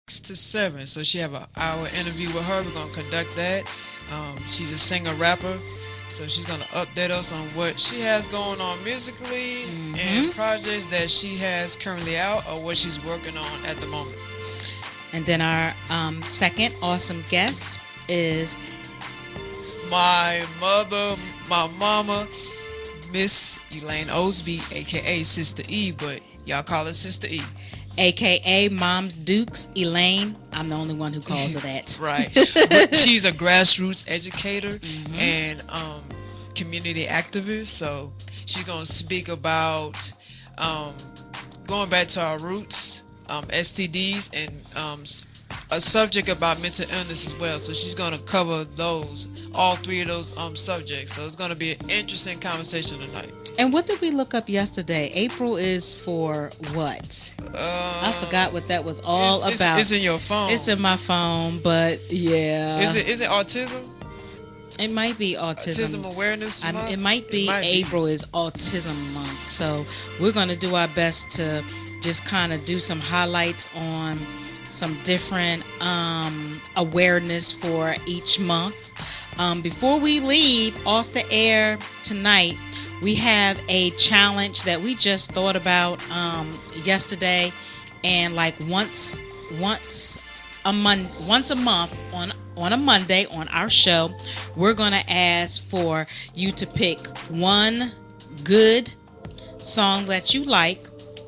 to 7. So she have an hour interview with her. We're gonna conduct that. She's a singer rapper, so she's gonna update us on what she has going on musically and projects that she has currently out or what she's working on at the moment. And then our second awesome guest is My mother, my mama, Miss Elaine Osby, aka Sister E, but y'all call her Sister E. AKA Mom Dukes Elaine. I'm the only one who calls her that. Right. But she's a grassroots educator and community activist. So she's going to speak about going back to our roots, STDs, and a subject about mental illness as well. So she's going to cover all three of those subjects. So it's going to be an interesting conversation tonight. And what did we look up yesterday? April is for what? I forgot what that was all about. It's in your phone. It's in my phone, but yeah. Is it autism? It might be autism. Autism awareness month? It might be April is autism month. So we're going to do our best to just kind of do some highlights on some different awareness for each month. Before we leave off the air tonight, we have a challenge that we just thought about yesterday, and like once a month on a Monday on our show, we're gonna ask for you to pick one good song that you like,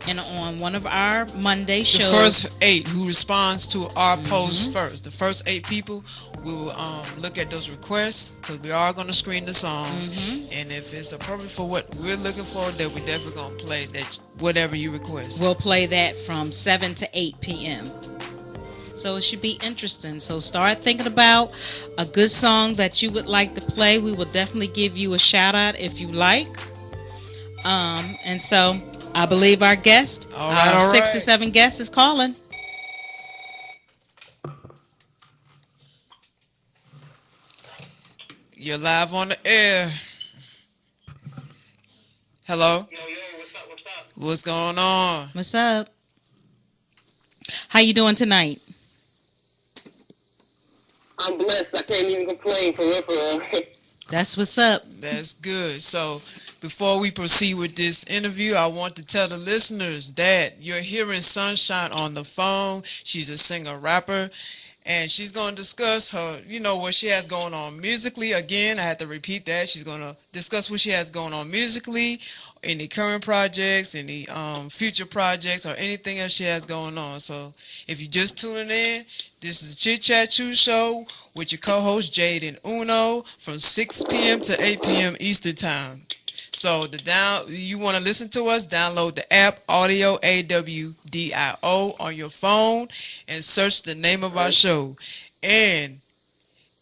and on one of our Monday shows, the first 8 who responds to our post first, the first 8 people, we will look at those requests because we are going to screen the songs, and if it's appropriate for what we're looking for, then we're definitely going to play that whatever you request. We'll play that from 7 to 8 p.m. So it should be interesting. So start thinking about a good song that you would like to play. We will definitely give you a shout out if you like. And so I believe our guest, our 6 to 7 guest, is calling. You're live on the air. Hello? Yo, what's up? What's going on? What's up? How you doing tonight? I'm blessed. I can't even complain, for real. That's what's up. That's good. So before we proceed with this interview, I want to tell the listeners that you're hearing Sunshine on the phone. She's a singer-rapper, and she's going to discuss her, what she has going on musically. Again, I have to repeat that. She's going to discuss what she has going on musically, any current projects, any future projects, or anything else she has going on. So if you're just tuning in, this is the Chit Chat Chew Show with your co-host Jade and Uno from 6 p.m. to 8 p.m. Eastern Time. So you want to listen to us, download the app Audio AWDIO on your phone and search the name of our show. And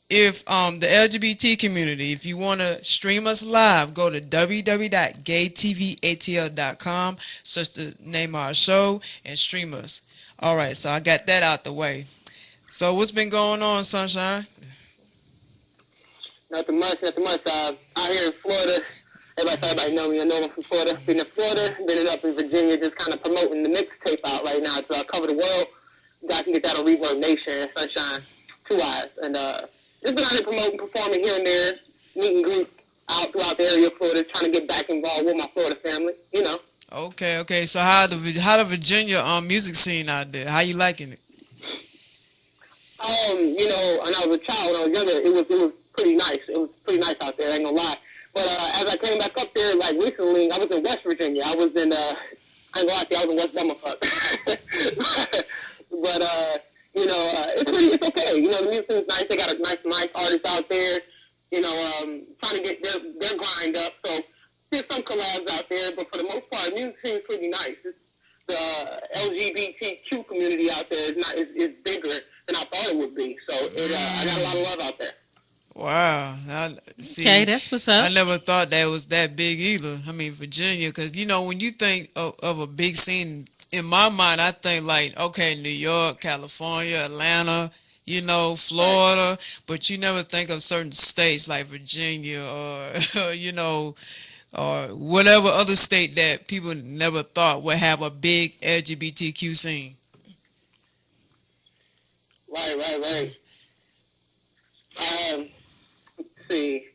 if the LGBT community, if you want to stream us live, go to www.gaytvatl.com, search the name of our show, and stream us. All right, so I got that out the way. So what's been going on, Sunshine? Nothing much. Out here in Florida, everybody know me. I know I'm from Florida. Been in Florida, been up in Virginia, just kind of promoting the mixtape out right now. So I cover the world. You guys can get that on Reverb Nation and Sunshine 2 Eyes. And just been out here promoting, performing here and there, meet and greet out throughout the area of Florida, trying to get back involved with my Florida family, Okay. So how the Virginia music scene out there? How you liking it? When I was a child, when I was younger, it was pretty nice. It was pretty nice out there, I ain't gonna lie. But as I came back up there, like recently, I was in West Virginia. I was in, I ain't gonna lie to you, I was in West Bummerfuck. But, it's okay. The music is nice. They got a nice artists out there, trying to get their grind up. So there's some collabs out there, but for the most part, music seems pretty nice. The LGBTQ community out there is bigger than I thought it would be. So I got a lot of love out there. Wow. Okay, that's what's up. I never thought that was that big either. I mean, Virginia, because, when you think of a big scene, in my mind, I think like, okay, New York, California, Atlanta, Florida, but you never think of certain states like Virginia or, or whatever other state that people never thought would have a big LGBTQ scene. Right. Let's see.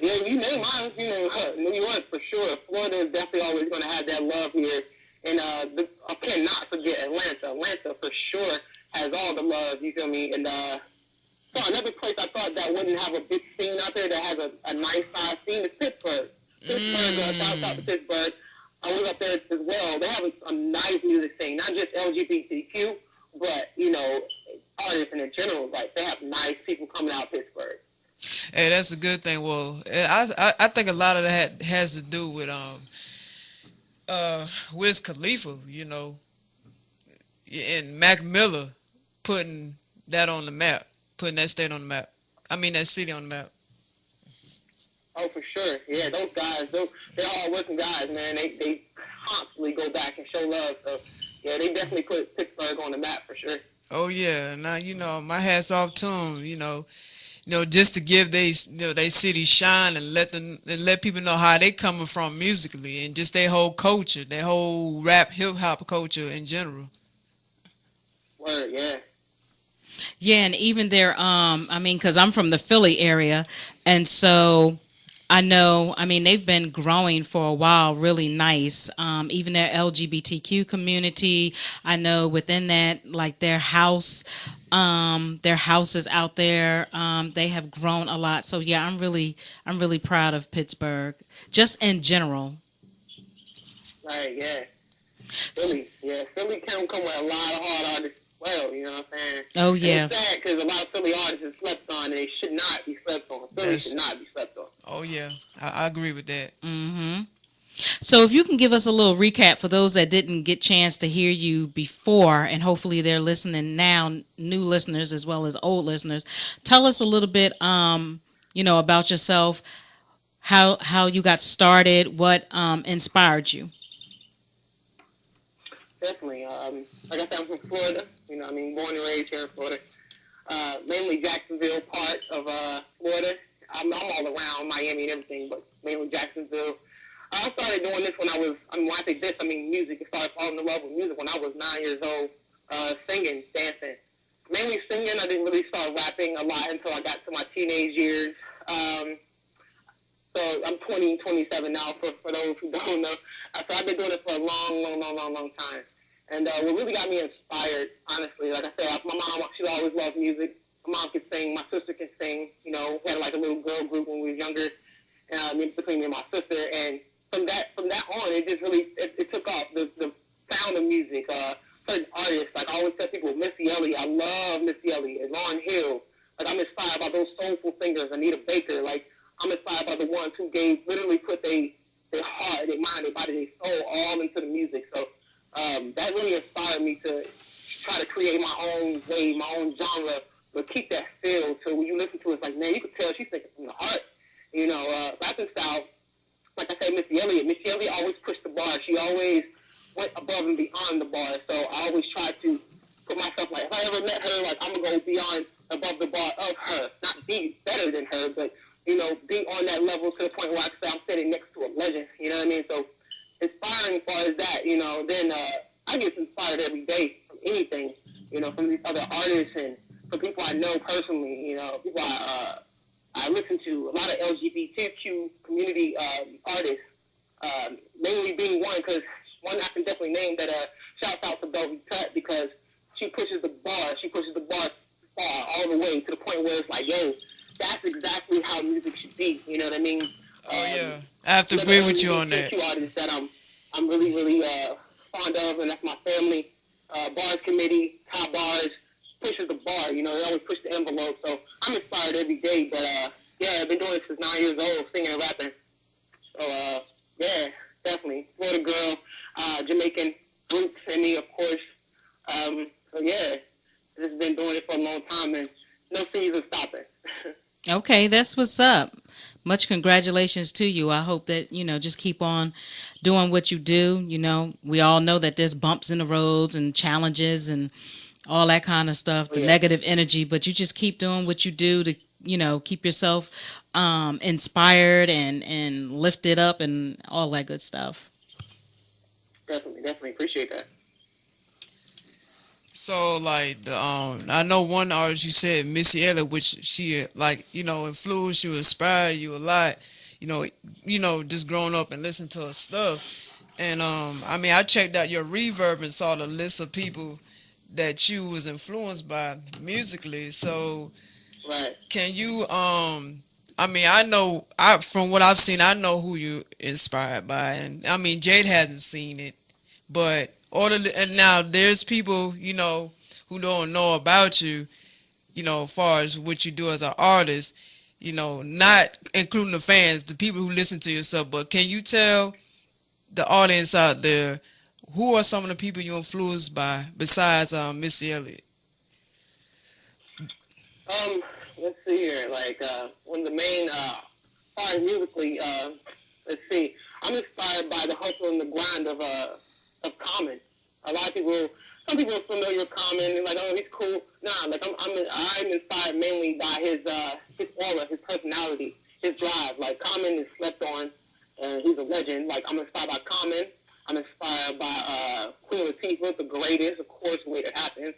Yeah, you name mine. New York for sure. Florida is definitely always going to have that love here. And I cannot forget Atlanta. Atlanta for sure has all the love, you feel me? And so another place I thought that wouldn't have a big scene out there that has a nice size scene is Pittsburgh. Shout out to Pittsburgh. I was up there as well. They have a nice music scene, not just LGBTQ, but, artists in general. Like, they have nice people coming out of Pittsburgh. Hey, that's a good thing. Well, I think a lot of that has to do with Wiz Khalifa, and Mac Miller putting that on the map, putting that state on the map. I mean that city on the map. Oh, for sure. Yeah, those guys, they're hard-working guys, man. They constantly go back and show love. So, yeah, they definitely put Pittsburgh on the map for sure. Oh yeah, now my hats off to them. Just to give they city shine and let people know how they coming from musically and just their whole culture, their whole rap hip hop culture in general. Word, yeah. Yeah, and even their because I'm from the Philly area, and so I know, they've been growing for a while, really nice. Even their LGBTQ community, I know within that, like their houses out there, they have grown a lot. So yeah, I'm really proud of Pittsburgh, just in general. Right, yeah. Philly can come with a lot of hard artists as well, you know what I'm saying? Oh yeah. And it's sad because a lot of Philly artists are slept on, and they should not be slept on. Philly should not be slept on. Oh yeah, I agree with that. Mm-hmm. So if you can give us a little recap for those that didn't get chance to hear you before, and hopefully they're listening now, new listeners as well as old listeners, tell us a little bit, about yourself, how you got started, what inspired you. Definitely. Like I said, I'm from Florida. Born and raised here in Florida. Mainly Jacksonville part of Florida. I'm all around Miami and everything, but mainly Jacksonville. I started doing this when when I say this, I mean music. I started falling in love with music when I was 9 years old, singing, dancing. Mainly singing. I didn't really start rapping a lot until I got to my teenage years. So I'm 27 now, for those who don't know. So I've been doing it for a long time. And what really got me inspired, honestly, like I said, my mom, she always loved music. My mom can sing. My sister can sing. We had like a little girl group when we were younger, between me and my sister. And from that on, it just really, it took off. The sound of music, certain artists, like I always tell people, Missy Elliott, I love Missy Elliott, Lauryn Hill. Like I'm inspired by those soulful singers, Anita Baker. Like I'm inspired by the ones who literally put their heart, their mind, their body, their soul all into the music. So that really inspired me to try to create my own way, my own genre, but keep that feel. So when you listen to it, it's like, man, you can tell she's thinking from the heart. Rapping style, like I said, Missy Elliott always pushed the bar. She always went above and beyond the bar. So I always try to put myself like, if I ever met her, like I'm going to go beyond, above the bar of her. Not be better than her, but, be on that level to the point where I can say I'm sitting next to a legend. You know what I mean? So inspiring as far as that, then I get inspired every day from anything, from these other artists and from people I know personally, people I listen to, a lot of LGBTQ community artists, mainly being one, because one I can definitely name that shouts out to Belvy Tut because she pushes the bar far all the way to the point where it's like, yo, that's exactly how music should be, you know what I mean? Oh yeah, I have to agree with you on that. Artists that I'm really fond of, and that's my family. Bars Committee, Top Bars, pushes the bar. They always push the envelope. So I'm inspired every day. But I've been doing this since 9 years old, singing and rapping. So definitely Florida girl, Jamaican roots in me, of course. So just been doing it for a long time, and no season stopping. Okay, that's what's up. Much congratulations to you. I hope that, just keep on doing what you do. We all know that there's bumps in the roads and challenges and all that kind of stuff, the negative energy, but you just keep doing what you do to, keep yourself inspired and lifted up and all that good stuff. Definitely appreciate that. So like I know one artist you said Missy Elliott, which she like influenced you, inspired you a lot. You know, just growing up and listening to her stuff. And I mean, I checked out your Reverb and saw the list of people that you was influenced by musically. So Right. can you I mean, I know I from what I've seen, I know who you inspired by, and I mean Jade hasn't seen it, but and now there's people who don't know about you, as far as what you do as an artist, not including the fans, the people who listen to your stuff. But can you tell the audience out there who are some of the people you're influenced by besides Missy Elliott? Let's see here. Like, one of the main, far musically, let's see. I'm inspired by the hustle and the grind of Common. A lot of people, some people are familiar with Common and like, oh, he's cool. Nah, like I'm inspired mainly by his aura, his personality, his drive. Like, Common is slept on, and he's a legend. Like, I'm inspired by Common. I'm inspired by Queen Latifah, the greatest, of course, way that happened.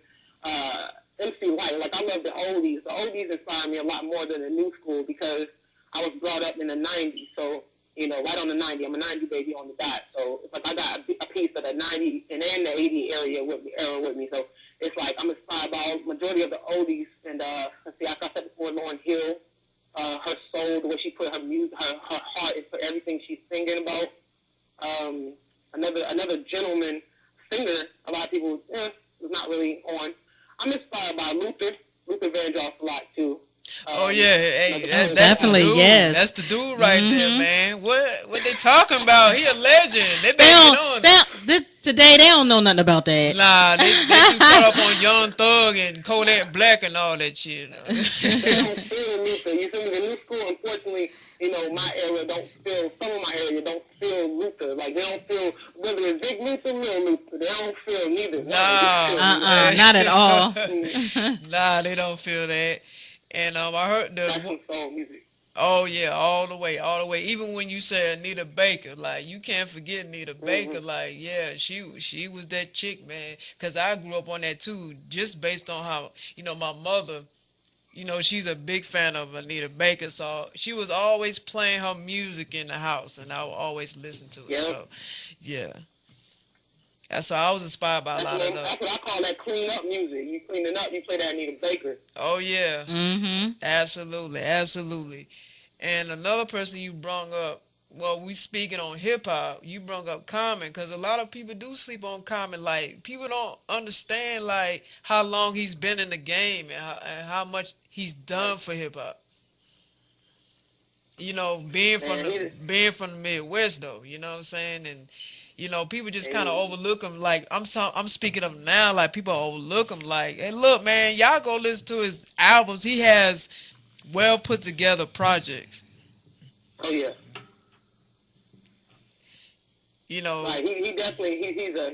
MC Light, like I love the oldies. The oldies inspire me a lot more than the new school because I was brought up in the 90s. So, right on the 90s. I'm a 90 baby on the dot. So it's like I got a piece of the 90 and the 80 area with me. So it's like I'm inspired by majority of the oldies. And let's see, like I said before, Lauryn Hill, her soul, the way she put her music, her heart into everything she's singing about. Another gentleman singer, a lot of people is not really on. I'm inspired by Luther Vandross a lot too. Oh yeah, hey, that's definitely, the dude. yes. That's the dude right there, man. What they talking about? He a legend. They been on. Today they don't know nothing about that. Nah, they too caught up on Young Thug and Kodak Black and all that shit. They don't feel Luther. You feel me? The new school, unfortunately, my area don't feel. Some of my area don't feel Luther. Like they don't feel whether it's Big Luther, Little Luther. They don't feel neither. Nah, not at all. Nah, they don't feel that. And I heard the soul music. Oh yeah, all the way. Even when you say Anita Baker, like you can't forget Anita Baker. Like yeah, she was that chick, man. Cause I grew up on that too, just based on how my mother. She's a big fan of Anita Baker, so she was always playing her music in the house, and I would always listen to it. Yep. So yeah, so I was inspired by a lot of those. That's what I call that clean up music. You cleaning up, you play that Anita Baker. Oh yeah, Mm-hmm. absolutely. And another person you brung up, well, we speaking on hip hop, you brung up Common, because a lot of people do sleep on Common. Like people don't understand like how long he's been in the game and how much he's done for hip hop. Being from the Midwest though, you know what I'm saying, and people just kind of overlook him. Like I'm speaking of now, like people overlook him. Like, hey, look, man, y'all go listen to his albums. He has well put together projects. Oh yeah. Like he definitely he's a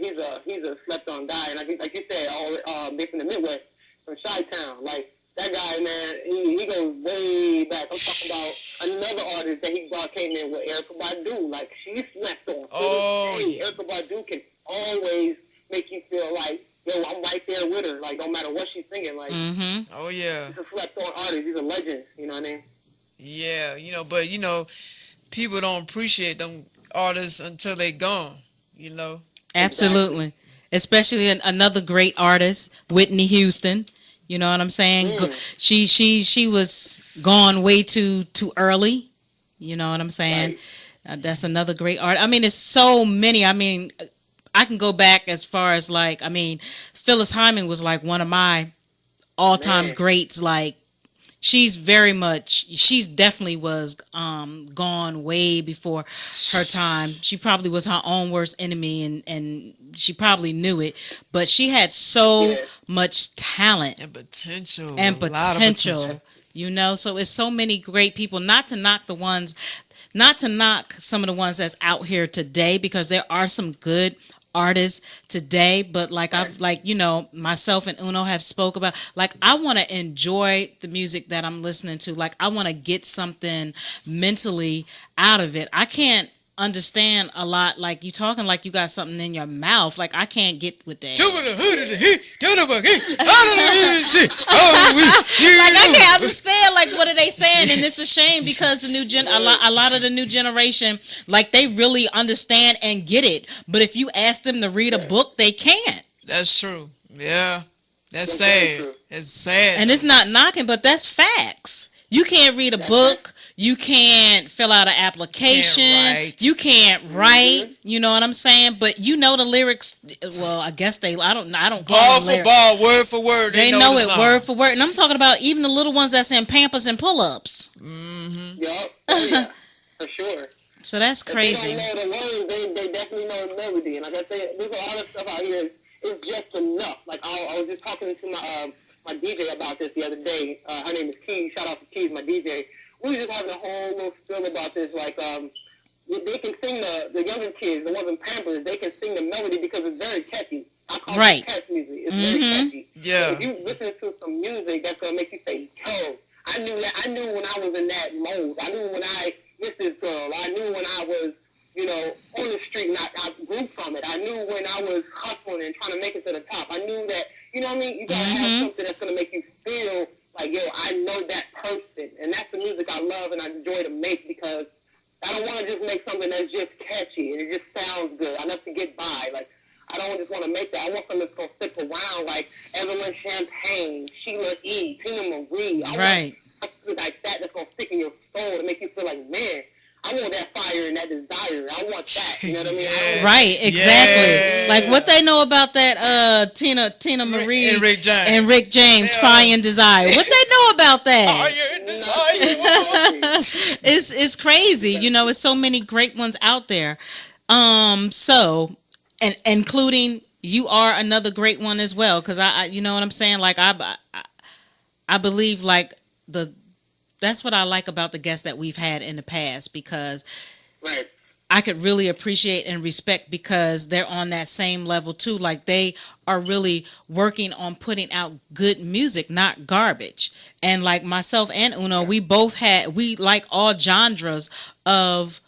slept on guy, and like you said, all they from the Midwest, from Chi-Town. Like that guy, man, he goes way back. I'm talking about another artist that he came in with, Erykah Badu. Like she slept on. Oh, yeah. Erykah Badu can always make you feel like, yo, I'm right there with her. Like no matter what she's singing, like oh yeah, he's a slept on artist. He's a legend. You know what I mean? Yeah, but people don't appreciate them artists until they gone. Absolutely. Especially another great artist, Whitney Houston. You know what I'm saying? She was gone way too early. You know what I'm saying? Right. That's another great art. I mean, there's so many. I mean, I can go back as far as Phyllis Hyman was like one of my all-time greats. Like she's definitely was gone way before her time. She probably was her own worst enemy, and she probably knew it. But she had so much talent and potential, So it's so many great people. Not to knock some of the ones that's out here today, because there are some good artists today, but myself and Uno have spoke about, like, I want to enjoy the music that I'm listening to. Like I want to get something mentally out of it. I can't understand a lot. Like you talking like you got something in your mouth. Like I can't get with that. Like I can't understand. Like what are they saying? And it's a shame because the new a lot of the new generation, like they really understand and get it. But if you ask them to read a book, they can't. That's true. Yeah. That's sad. It's sad. And it's not knocking, but that's facts. You can't read a book. You can't fill out an application. You can't write. You know what I'm saying? But you know the lyrics. Well, I guess they. I don't call them lyrics. Ball, word for word. They know it word for word. And I'm talking about even the little ones that's in Pampers and pull-ups. Mm-hmm. Yep. Oh, yeah. For sure. So that's crazy. If they don't know the words, they definitely know the melody. And like I said, there's a lot of stuff out here. It's just enough. Like I was just talking to my DJ about this the other day. Her name is Key. Shout out to Key, my DJ. We were just having a whole little spill about this. Like they can sing the younger kids, the ones in Pampers. They can sing the melody because it's very catchy. I call it catch music. It's very catchy. Yeah. So if you listen to some music, that's gonna make you say, "Yo, I knew that. I knew when I was in that mode. I knew when I missed this girl. I knew when I was." On the street, and I grew from it. I knew when I was hustling and trying to make it to the top. I knew that, you know what I mean? You gotta have something that's gonna make you feel like, yo, I know that person. And that's the music I love and I enjoy to make because I don't want to just make something that's just catchy and it just sounds good. I love to get by. Like, I don't just want to make that. I want something that's gonna stick around, like Evelyn Champagne, Sheila E., Tina Marie. I want something like that's gonna stick in your soul to make you feel like, man, I want that fire and that desire. I want that. You know what I mean? Right, exactly. Yeah. Like what they know about that Tina Marie and Rick James, Fire and Desire. What they know about that? Fire and Desire. It's crazy. You know, it's so many great ones out there. So, and including you are another great one as well. Because I you know what I'm saying? Like I believe like that's what I like about the guests that we've had in the past because I could really appreciate and respect because they're on that same level too. Like they are really working on putting out good music, not garbage. And like myself and Uno, we like all genres of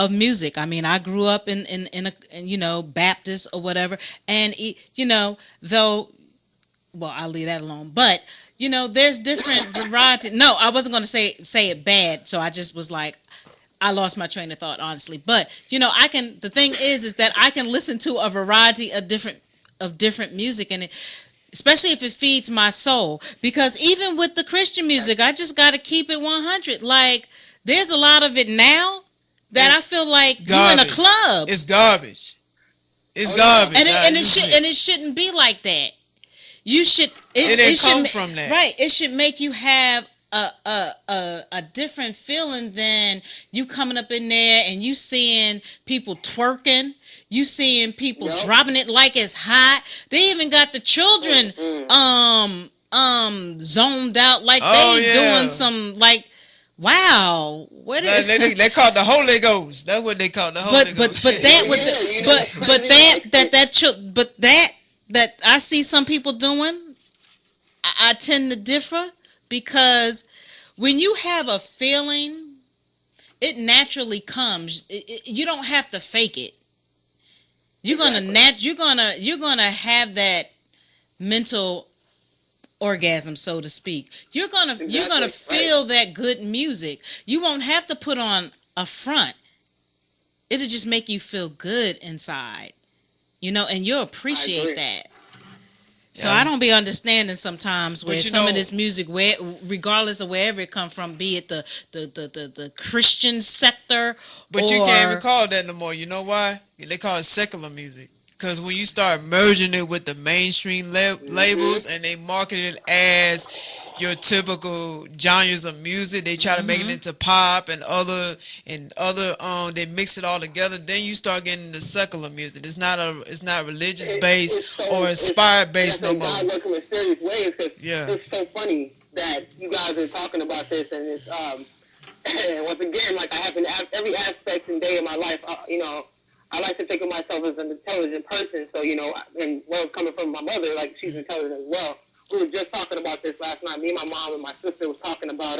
music. I mean, I grew up in a Baptist or whatever, and though, well, I'll leave that alone. But there's different variety. No, I wasn't going to say it bad. So I just was like, I lost my train of thought, honestly. But, the thing is that I can listen to a variety of different music, and especially if it feeds my soul. Because even with the Christian music, I just got to keep it 100. Like, there's a lot of it now that I feel like you're in a club. It's garbage. It's garbage. And it shouldn't be like that. You should. It come from that, right? It should make you have a different feeling than you coming up in there and you seeing people twerking, you seeing people dropping it like it's hot. They even got the children zoned out like doing some like. Wow, what is they call it the Holy Ghost? That's what they call the Holy Ghost. That I see some people doing, I tend to differ because when you have a feeling, it naturally comes. You don't have to fake it. You're gonna have that mental orgasm, so to speak. You're gonna feel that good music. You won't have to put on a front. It'll just make you feel good inside. And you'll appreciate that. So I don't be understanding sometimes where some of this music, regardless of wherever it come from, be it the Christian sector, but you can't even call that no more. You know why? They call it secular music. Because when you start merging it with the mainstream labels and they market it as your typical genres of music, they try to make it into pop and other they mix it all together. Then you start getting the secular music. It's not religious based or inspired based no more. God working in serious ways. It's so funny that you guys are talking about this, and it's once again, like I have in every aspect and day of my life. I like to think of myself as an intelligent person. So and coming from my mother, like she's intelligent as well. We were just talking about this last night. Me and my mom and my sister was talking about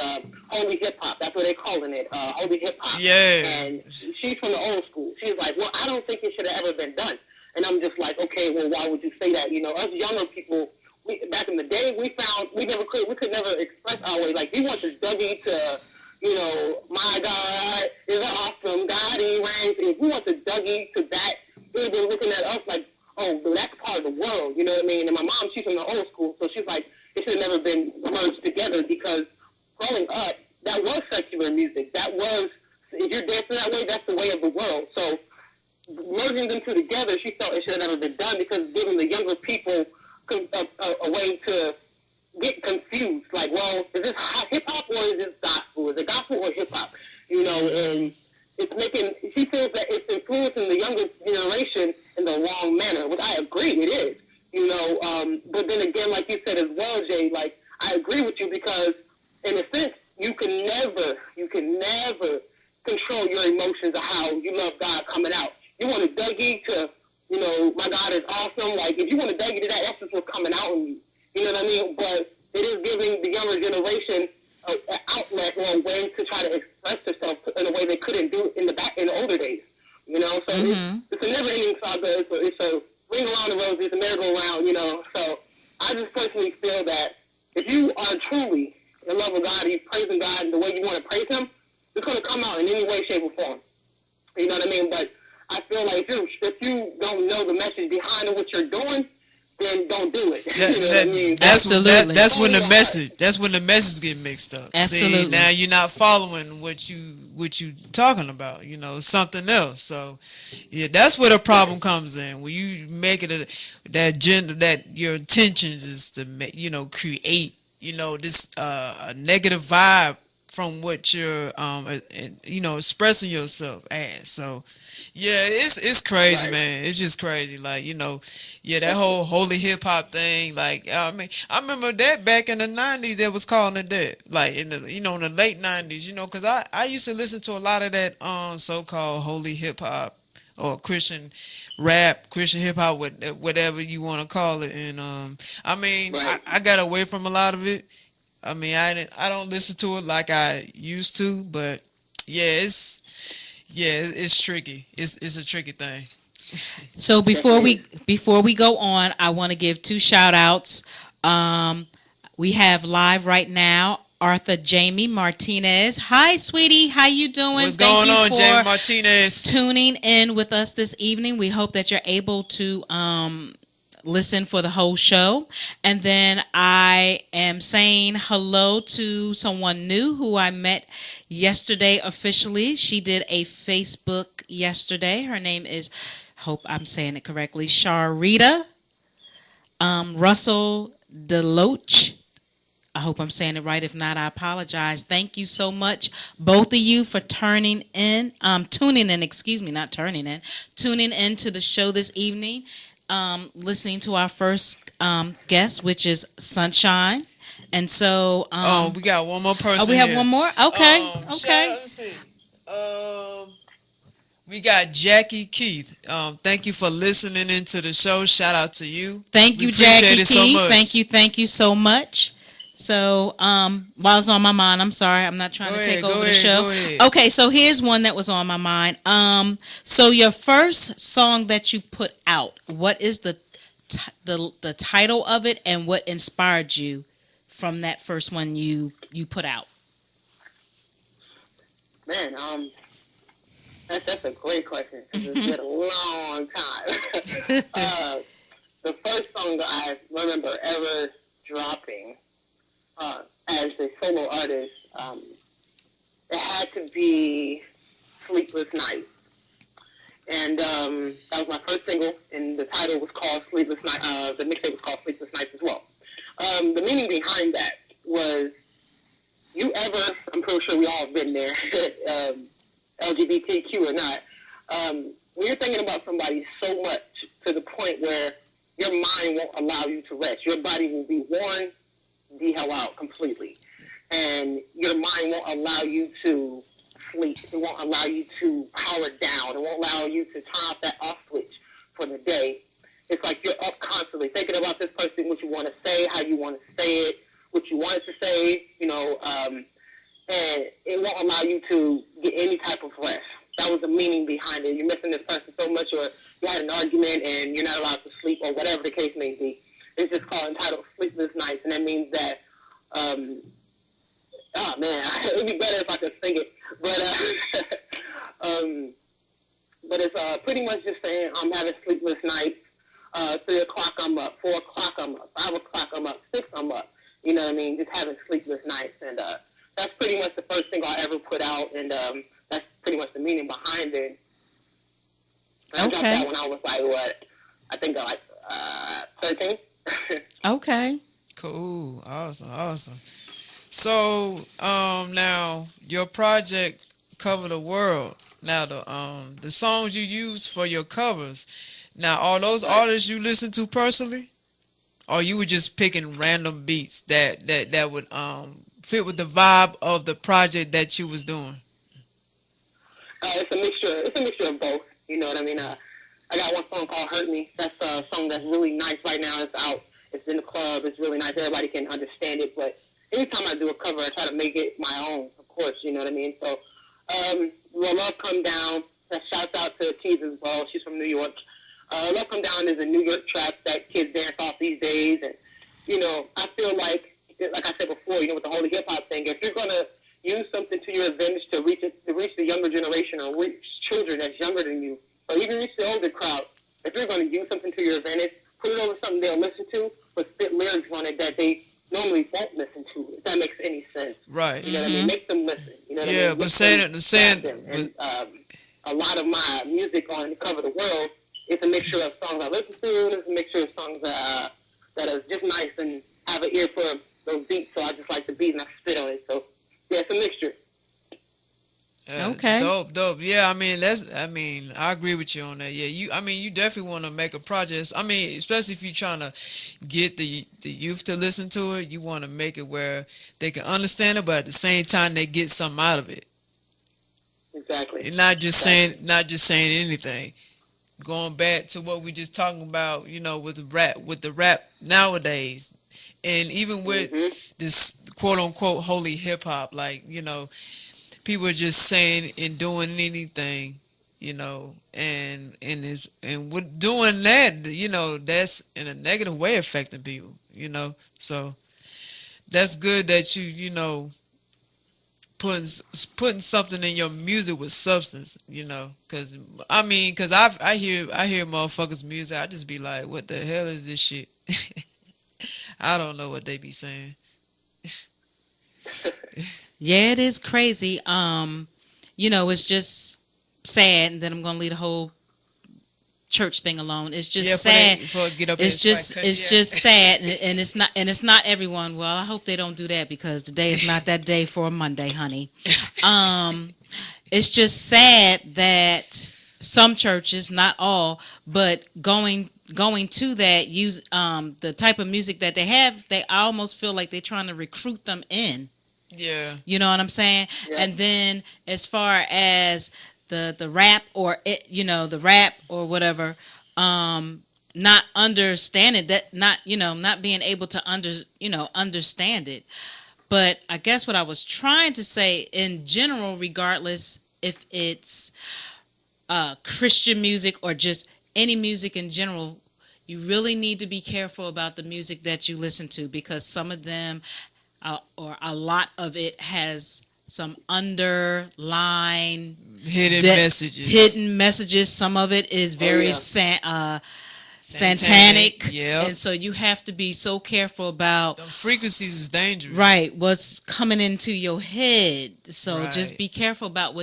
holy hip hop. That's what they're calling it, holy hip hop. Yeah. And she's from the old school. like, well, I don't think it should have ever been done. And I'm just like, okay, well, why would you say that? You know, us younger people, back in the day, we could never express our way. Like, we went to Dougie to, you know, my God is awesome, God, he reigns. If we went to Dougie to that, they've been looking at us like, oh, that's part of the world, you know what I mean? And my mom, she's from the old school, so she's like, it should have never been merged together, because growing up, that was secular music. That was, if you're dancing that way, that's the way of the world. So merging them two together, she felt it should have never been done, because giving the younger people a way to get confused. Like, well, is this hip-hop or is this gospel? Is it gospel or hip-hop? You know, and it's making, she feels that it's influencing the younger generation in the wrong manner, which I agree it is. You know, but then again, like you said as well, Jay, like, I agree with you, because in a sense, you can never control your emotions of how you love God coming out. You want to Dougie to, you know, my God is awesome. Like, if you want to Dougie to that, that's just what's coming out in you. You know what I mean? But it is giving the younger generation an outlet or a way to try to express themselves in a way they couldn't do in the older days. You know, so it's a never-ending saga. It's a ring around the roses, it's a merry-go-round, you know. So I just personally feel that if you are truly in love with God, you're praising God the way you want to praise Him, it's going to come out in any way, shape, or form. You know what I mean? But I feel like if you don't know the message behind what you're doing, then don't do it. You know what I mean? Absolutely. That's when the message get mixed up. Absolutely. See, now you're not following what you talking about. You know, something else. So yeah, that's where the problem comes in. When you make it that your intentions is to create this a negative vibe from what you're expressing yourself as. So yeah, it's crazy, man. It's just crazy. Like, that whole holy hip hop thing. Like, I mean, I remember that back in the 90s, they was calling it that. Like in the in the late 90s, because I used to listen to a lot of that so-called holy hip hop or Christian rap, Christian hip hop, whatever you want to call it. And I mean, I got away from a lot of it. I mean, I don't listen to it like I used to, but it's tricky. It's a tricky thing. So before we go on, I want to give 2 shout outs. We have live right now Arthur Jamie Martinez. Hi, sweetie. How you doing? What's going on, Jamie Martinez? Tuning in with us this evening. We hope that you're able to listen for the whole show. And then I am saying hello to someone new who I met yesterday officially. She did a Facebook yesterday. Her name is, hope I'm saying it correctly, Sharita Russell Deloach. I hope I'm saying it right. If not, I apologize. Thank you so much, both of you, for tuning in to the show this evening. Listening to our first guest, which is Sunshine. And so we got one more person. Oh, we have here. one more? Okay. Okay. Let me see. We got Jackie Keith. Thank you for listening into the show. Shout out to you. Thank you, Jackie Keith. So much. Thank you so much. So, while it's on my mind, I'm sorry, I'm not trying to take over the show. Okay, so here's one that was on my mind. So your first song that you put out, what is the title of it, and what inspired you from that first one you put out? Man, that's a great question. It's been a long time. The first song that I remember ever dropping as a solo artist, it had to be Sleepless Night. And that was my first single, and the title was called Sleepless Night. The mixtape was called Sleepless Nights as well. The meaning behind that was, I'm pretty sure we all have been there, LGBTQ or not, when you're thinking about somebody so much to the point where your mind won't allow you to rest. Your body will be worn the hell out completely. And your mind won't allow you to sleep. It won't allow you to power down. It won't allow you to turn off that off switch for the day. It's like you're up constantly thinking about this person, what you want to say, how you want to say it, what you wanted to say, and it won't allow you to get any type of rest. that was the meaning behind it. You're missing this person so much, or you had an argument and you're not allowed to sleep, or whatever the case may be. It's just called entitled Sleepless Nights, and that means that, oh man, it would be better if I could sing it, but it's pretty much just saying I'm having sleepless nights. 3 o'clock I'm up, 4 o'clock I'm up, 5 o'clock I'm up, 6 I'm up. You know what I mean? Just having sleepless nights, and that's pretty much the first thing I ever put out, and that's pretty much the meaning behind it. I dropped that when I was like, what? I think like 13. Okay. Cool. Awesome. So, now your project Cover the World. Now the songs you use for your covers. Now, are those artists you listen to personally, or you were just picking random beats that would fit with the vibe of the project that you was doing? It's a mixture of both. You know what I mean? I got one song called "Hurt Me." That's a song that's really nice right now. It's out. It's in the club. It's really nice. Everybody can understand it. But anytime I do a cover, I try to make it my own. Of course, you know what I mean. So, "Will Love Come Down." That shouts out to Keys as well. She's from New York. "Love Come Down" is a New York trap that kids dance off these days, and you know, I feel like I said before, you know, with the whole hip hop thing, if you're gonna use something to your advantage to reach the younger generation, or reach children that's younger than you, or even reach the older crowd, if you're gonna use something to your advantage, put it over something they'll listen to, but spit lyrics on it that they normally won't listen to. If that makes any sense, Right? You know what I mean? Make them listen. You know what I mean? But saying. And a lot of my music on Cover the World, it's a mixture of songs I listen to, and it's a mixture of songs that are just nice and have an ear for those beats. So I just like the beat and I spit on it. So yeah, it's a mixture. Okay. Dope. Yeah, I agree with you on that. Yeah, you definitely want to make a project. I mean, especially if you're trying to get the youth to listen to it, you want to make it where they can understand it, but at the same time they get something out of it. Exactly. And not just saying anything. Going back to what we just talking about, you know, with the rap nowadays, and even with this quote unquote holy hip hop, like, you know, people are just saying and doing anything, you know, and with doing that, you know, that's in a negative way affecting people, you know. So that's good that you know, putting something in your music with substance, you know, because I hear motherfuckers' music, I just be like, what the hell is this shit? I don't know what they be saying. Yeah, it is crazy. You know, it's just sad, and then I'm gonna leave the whole church thing alone. It's just sad. It's just sad, and it's not everyone. Well, I hope they don't do that, because today is not that day for a Monday, honey. It's just sad that some churches, not all, but going to that, use the type of music that they have, I almost feel like they're trying to recruit them in. Yeah. You know what I'm saying? Yeah. And then as far as the rap or the rap or whatever, not understanding that, not being able to understand it. But I guess what I was trying to say in general, regardless if it's Christian music or just any music in general, you really need to be careful about the music that you listen to, because some of them or a lot of it has some underlying hidden messages. Some of it is very satanic. Yeah. And so you have to be so careful about the frequencies is dangerous. Right, what's coming into your head. So just be careful about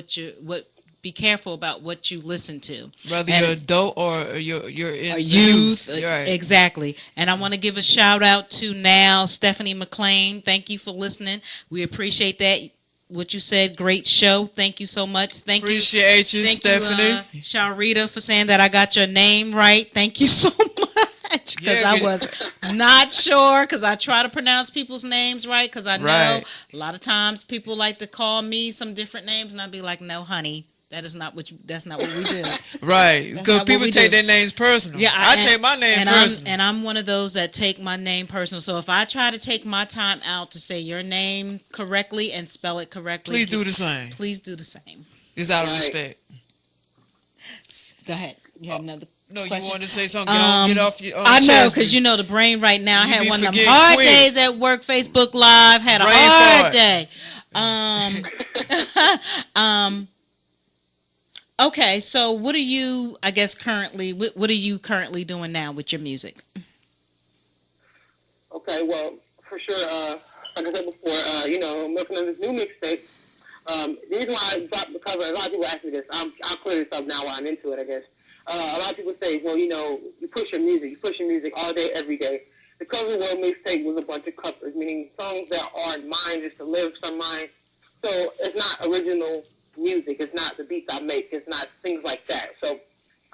be careful about what you listen to. Whether you're adult or you're in youth. Right. Exactly. And I want to give a shout out to now Stephanie McLean. Thank you for listening. We appreciate that. What you said, great show. Thank you so much. Appreciate you, Stephanie. Sharita, for saying that I got your name right. Thank you so much. Because I was not sure, because I try to pronounce people's names right, because I know a lot of times people like to call me some different names, and I'd be like, no, honey. That's not what we do. Right. Because people take their names personal. Yeah, I take my name personal. And I'm one of those that take my name personal. So if I try to take my time out to say your name correctly and spell it correctly, please do the same. Please do the same. It's out of respect. Go ahead. You have another No, you question? wanted to say something. Get off your I know, chest. because you know the brain right now. I You had be one of them forgetting hard quick. days at work, Facebook Live, had a Brain hard fart. day. Um, okay, so what are you, I guess, currently, what are you currently doing now with your music? Okay, well, for sure, like I said before, I'm working on this new mixtape. The reason why I dropped the cover, a lot of people ask me this. I'll clear this up now while I'm into it, I guess. A lot of people say, well, you push your music all day, every day. The Cover World mixtape was a bunch of covers, meaning songs that aren't mine, just the lyrics are mine. So it's not original music. It's not the beats I make. It's not things like that. So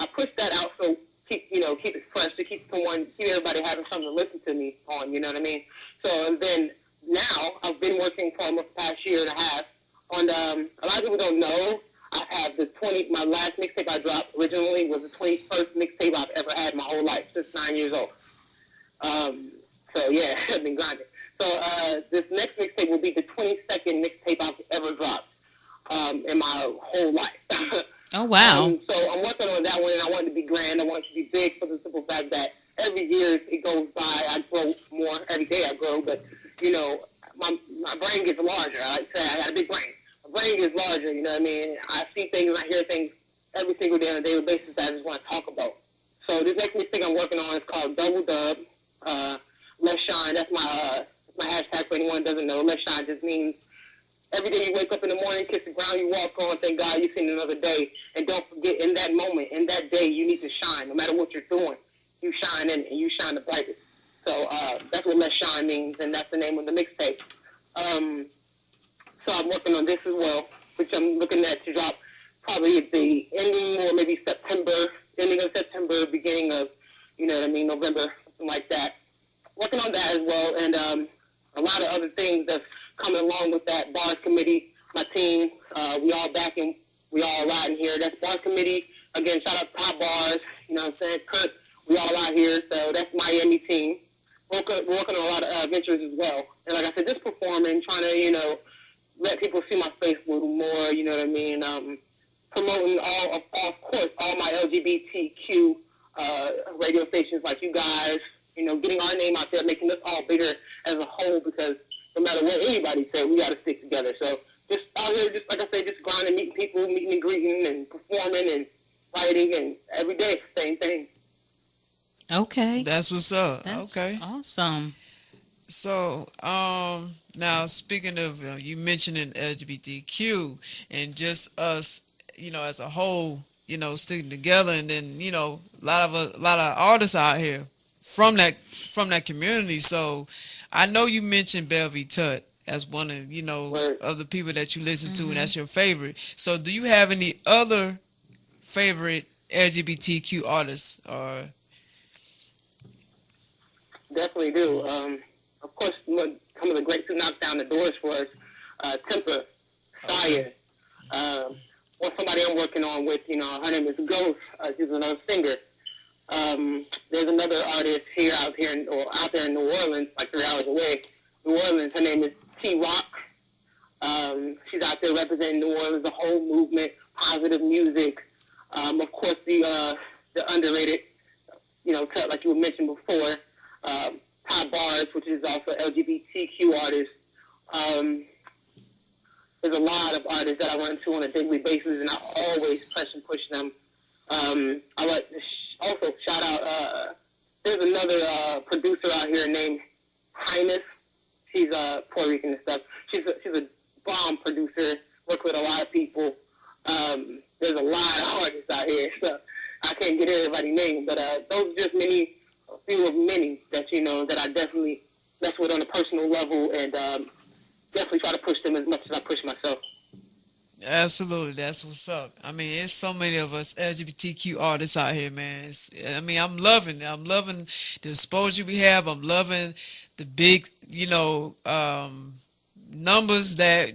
I push that out so keep it fresh, to keep everybody having something to listen to me on, you know what I mean? So, and then now I've been working for almost the past year and a half on, a lot of people don't know, I have my last mixtape I dropped originally was the 21st mixtape I've ever had my whole life, since 9 years old. So yeah, I've been grinding. So, this next mixtape will be the 22nd mixtape I've ever dropped, in my whole life. Oh, wow. So I'm working on that one, and I want it to be grand. I want it to be big for the simple fact that every year it goes by, I grow more. Every day I grow, but, my brain gets larger. I like to say I got a big brain. My brain gets larger, you know what I mean? I see things and I hear things every single day on a daily basis that I just want to talk about. So this next mixtape I'm working on is called Double Dub. Let's Shine. That's my hashtag for anyone who doesn't know. Let's Shine just means every day you wake up in the morning, kiss the ground you walk on, thank God you've seen another day. And don't forget, in that moment, in that day, you need to shine. No matter what you're doing, you shine in and you shine the brightest. So that's what Let's Shine means, and that's the name of the mixtape. So I'm working on this as well, which I'm looking at to drop probably at the ending or maybe ending of September, beginning of, November, something like that. Working on that as well, and a lot of other things that's coming along with that. Bars Committee, my team, we all back and we all riding here. That's Bars Committee. Again, shout out to Top Bars, you know what I'm saying? Kurt, we all out here, so that's Miami team. We're working on a lot of ventures as well. And like I said, just performing, trying to, let people see my face a little more, you know what I mean? Promoting of course, all my LGBTQ radio stations like you guys, getting our name out there, making us all bigger as a whole, because no matter what anybody says, we got to stick together. So just out here, just like I say, just grinding, meeting people, meeting and greeting, and performing and writing, and every day, same thing. Okay. That's what's up. That's okay. awesome. So, now speaking of, you mentioning LGBTQ and just us, as a whole, sticking together, and then, a lot of artists out here from that community. So, I know you mentioned Belle Tut as one of, of the people that you listen to, and that's your favorite. So, do you have any other favorite LGBTQ artists? Or Definitely do. Of course, some of the greats who knocked down the doors for us, Temper, Sire. Somebody I'm working on with, her name is Ghost. She's another singer. There's another artist out there in New Orleans, like 3 hours away. New Orleans, her name is T-Rock. She's out there representing New Orleans, the whole movement, positive music. Of course, the underrated, Tut, like you mentioned before, Top Bars, which is also LGBTQ artist. There's a lot of artists that I run into on a daily basis, and I always press and push them. I like to also shout out, there's another producer out here named Shiine. She's Puerto Rican and stuff. She's a bomb producer, work with a lot of people. There's a lot of artists out here, so I can't get everybody's name, but those are just a few of many that, that I definitely mess with on a personal level, and definitely try to push them as much as I push myself. Absolutely, that's what's up. I mean, it's so many of us LGBTQ artists out here, man. I'm loving the exposure we have. I'm loving the big, numbers that,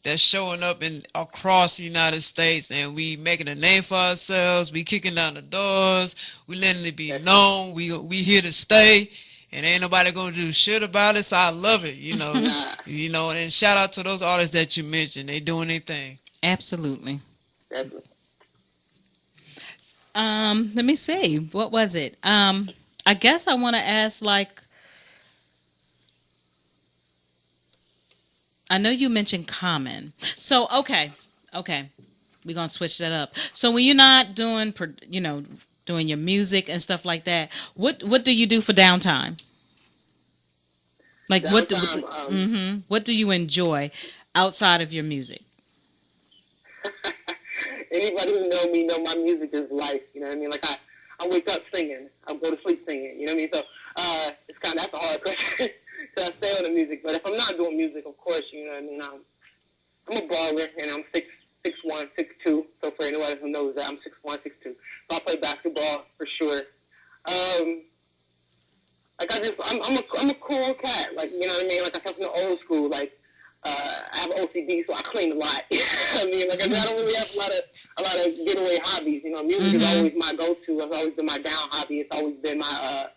that's showing up across the United States, and we making a name for ourselves. We kicking down the doors. We letting it be known. We here to stay. And ain't nobody gonna do shit about it, so I love it, And shout out to those artists that you mentioned. They doing their thing. Absolutely. Definitely. Let me see. What was it? I guess I want to ask, like, I know you mentioned Common. So, okay. We're gonna switch that up. So when you're not doing, doing your music and stuff like that, what do you do for downtime? Like, Downtime. what do you enjoy outside of your music? Anybody who know me know my music is life. You know what I mean? Like I wake up singing. I go to sleep singing. You know what I mean? So it's kind of that's a hard question to stay on the music. But if I'm not doing music, of course, you know what I mean. I'm a baller, and I'm 6'1", 6'2". So for anyone who knows that, I'm 6'1", 6'2". So I play basketball for sure. Like I'm a cool cat. Like, you know what I mean? Like, I come from the old school. Like, I have OCD, so I clean a lot. You know what I mean? Like, I don't really have a lot of getaway hobbies. You know, music is always my go-to. It's always been my down hobby. It's always been my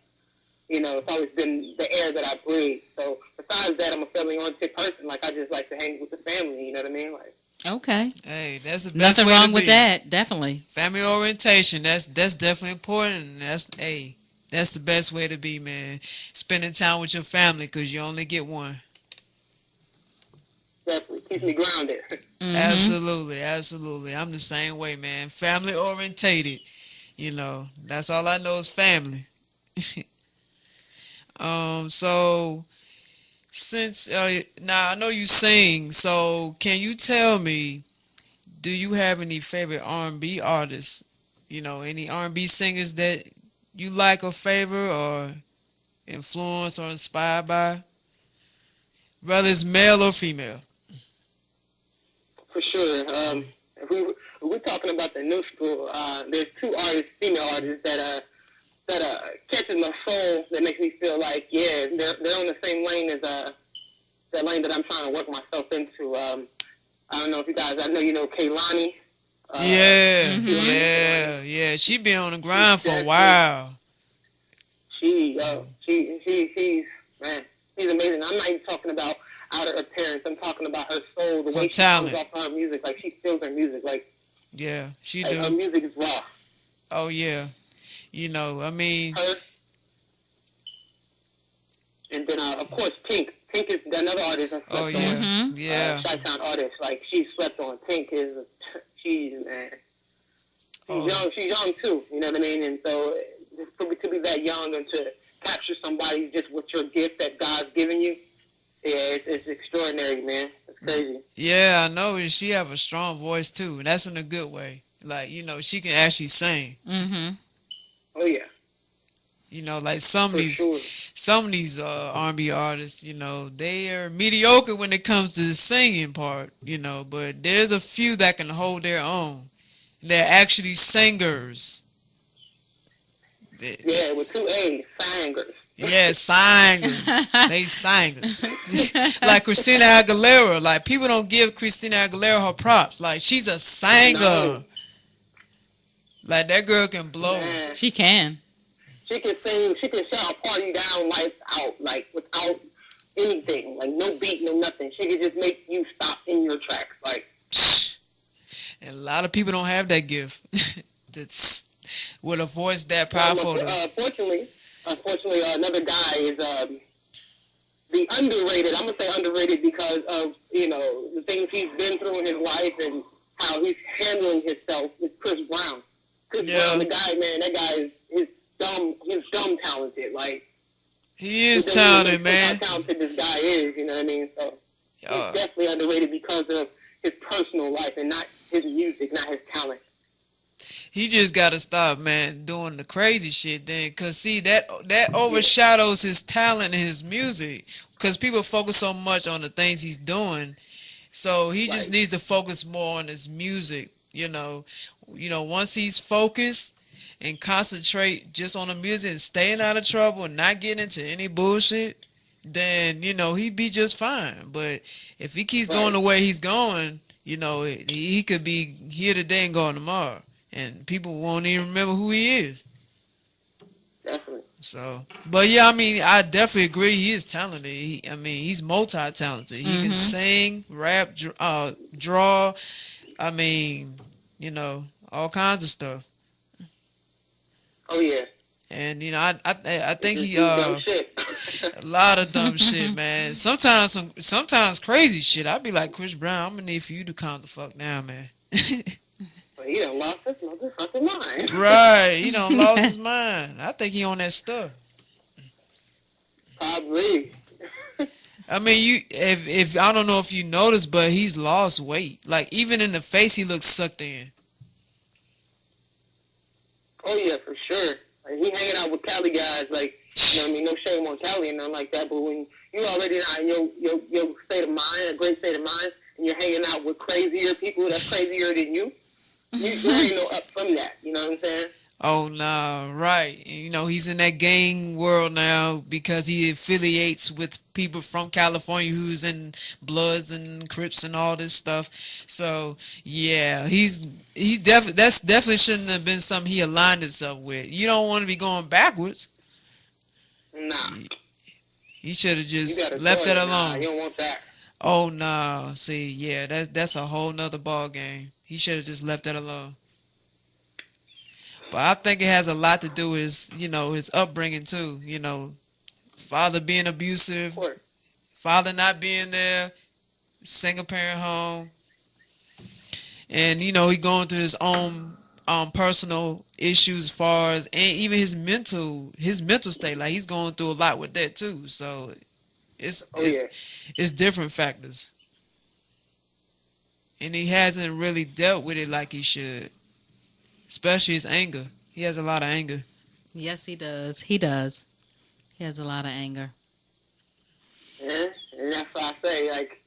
it's always been the air that I breathe. So besides that, I'm a family-oriented person. Like, I just like to hang with the family. You know what I mean? Like. Okay. Hey, that's the best Nothing way wrong to with be. that. Definitely. Family orientation. That's definitely important. That's the best way to be, man. Spending time with your family because you only get one. Definitely keeps me grounded. Absolutely. I'm the same way, man. Family orientated. That's all I know is family. So since now I know you sing, so can you tell me, do you have any favorite R&B artists? Any R&B singers that you like or favor or influence or inspired by, whether it's male or female? For sure. If we're talking about the new school, there's two artists, female artists that catches my soul. That makes me feel like, yeah, they're on the same lane as that lane that I'm trying to work myself into. I don't know if you guys, I know you know Kaylani. Yeah. She been on the grind for a while. She's man, she's amazing. I'm not even talking about out of her parents. I'm talking about her soul, the Her way she talent. comes off her music. Like, she feels her music. Like, Yeah, she her do. music is raw. Oh yeah. I mean, Her, and then of course Pink. Pink is another artist I slept oh on. yeah. Yeah. Chi-Town artist. Like, she slept on. Pink is she's man. She's Oh. young. She's young too. You know what I mean? And so to be that young and to capture somebody just with your gift that God's given you, yeah, it's extraordinary, man. It's crazy. Yeah, I know. And she have a strong voice too, and that's in a good way. Like, she can actually sing. Oh yeah, Like some of for these sure. R&B artists, they are mediocre when it comes to the singing part, but there's a few that can hold their own. They're actually singers. Yeah, with two A's, singers. Yeah, singers. They singers. Like Christina Aguilera. Like, people don't give Christina Aguilera her props. Like, she's a singer. No. Like, that girl can blow. Man, She can. she can sing. She can shut a party down, lights out, like without anything, like no beat, no nothing. She can just make you stop in your tracks, like. And a lot of people don't have that gift. That's with a voice that powerful. Unfortunately, another guy is the underrated. I'm gonna say underrated because of the things he's been through in his life and how he's handling himself. Is Chris Brown. Chris Brown, the guy, man, that guy is he's dumb talented. Like, He is talented, man. How talented this guy is, you know what I mean? So he's definitely underrated because of his personal life and not his music, not his talent. He just got to stop, man, doing the crazy shit then. Because, see, that overshadows his talent and his music. Because people focus so much on the things he's doing. So he just needs to focus more on his music, Once he's focused and concentrate just on the music and staying out of trouble and not getting into any bullshit, then, he'd be just fine. But if he keeps going the way he's going, he could be here today and gone tomorrow. And people won't even remember who he is. Definitely. So, but yeah, I mean, I definitely agree. He is talented. He's multi-talented. He can sing, rap, draw. All kinds of stuff. Oh yeah. And I It's think just he do dumb shit. a lot of dumb shit, man. Sometimes crazy shit. I'd be like, Chris Brown, I'm gonna need for you to calm the fuck down, man. But he done lost his motherfucking mind. Right, he done lost his mind. I think he on that stuff. Probably. I mean, if I don't know if you noticed, but he's lost weight. Like even in the face, he looks sucked in. Oh yeah, for sure. Like, he hanging out with Cali guys, like, you know what I mean? No shame on Cali and nothing like that, but when you already not in your state of mind, a great state of mind, and you're hanging out with crazier people that's crazier than you ain't no up from that. You know what I'm saying? Oh nah, right. He's in that gang world now because he affiliates with people from California who's in Bloods and Crips and all this stuff. So yeah, that's definitely shouldn't have been something he aligned himself with. You don't want to be going backwards. Nah. He should have You just gotta left it Nah, alone. you don't want that. Oh no, see, yeah, that's a whole nother ball game. He should have just left that alone. But I think it has a lot to do with his upbringing too. Father being abusive, Of course. father not being there, single parent home, and he going through his own personal issues as far as and even his mental state. Like he's going through a lot with that too. So it's Oh it's, yeah. it's different factors, and he hasn't really dealt with it like he should. Especially his anger. He has a lot of anger. Yes, he does. He does. He has a lot of anger. Yeah, and that's why I say, like,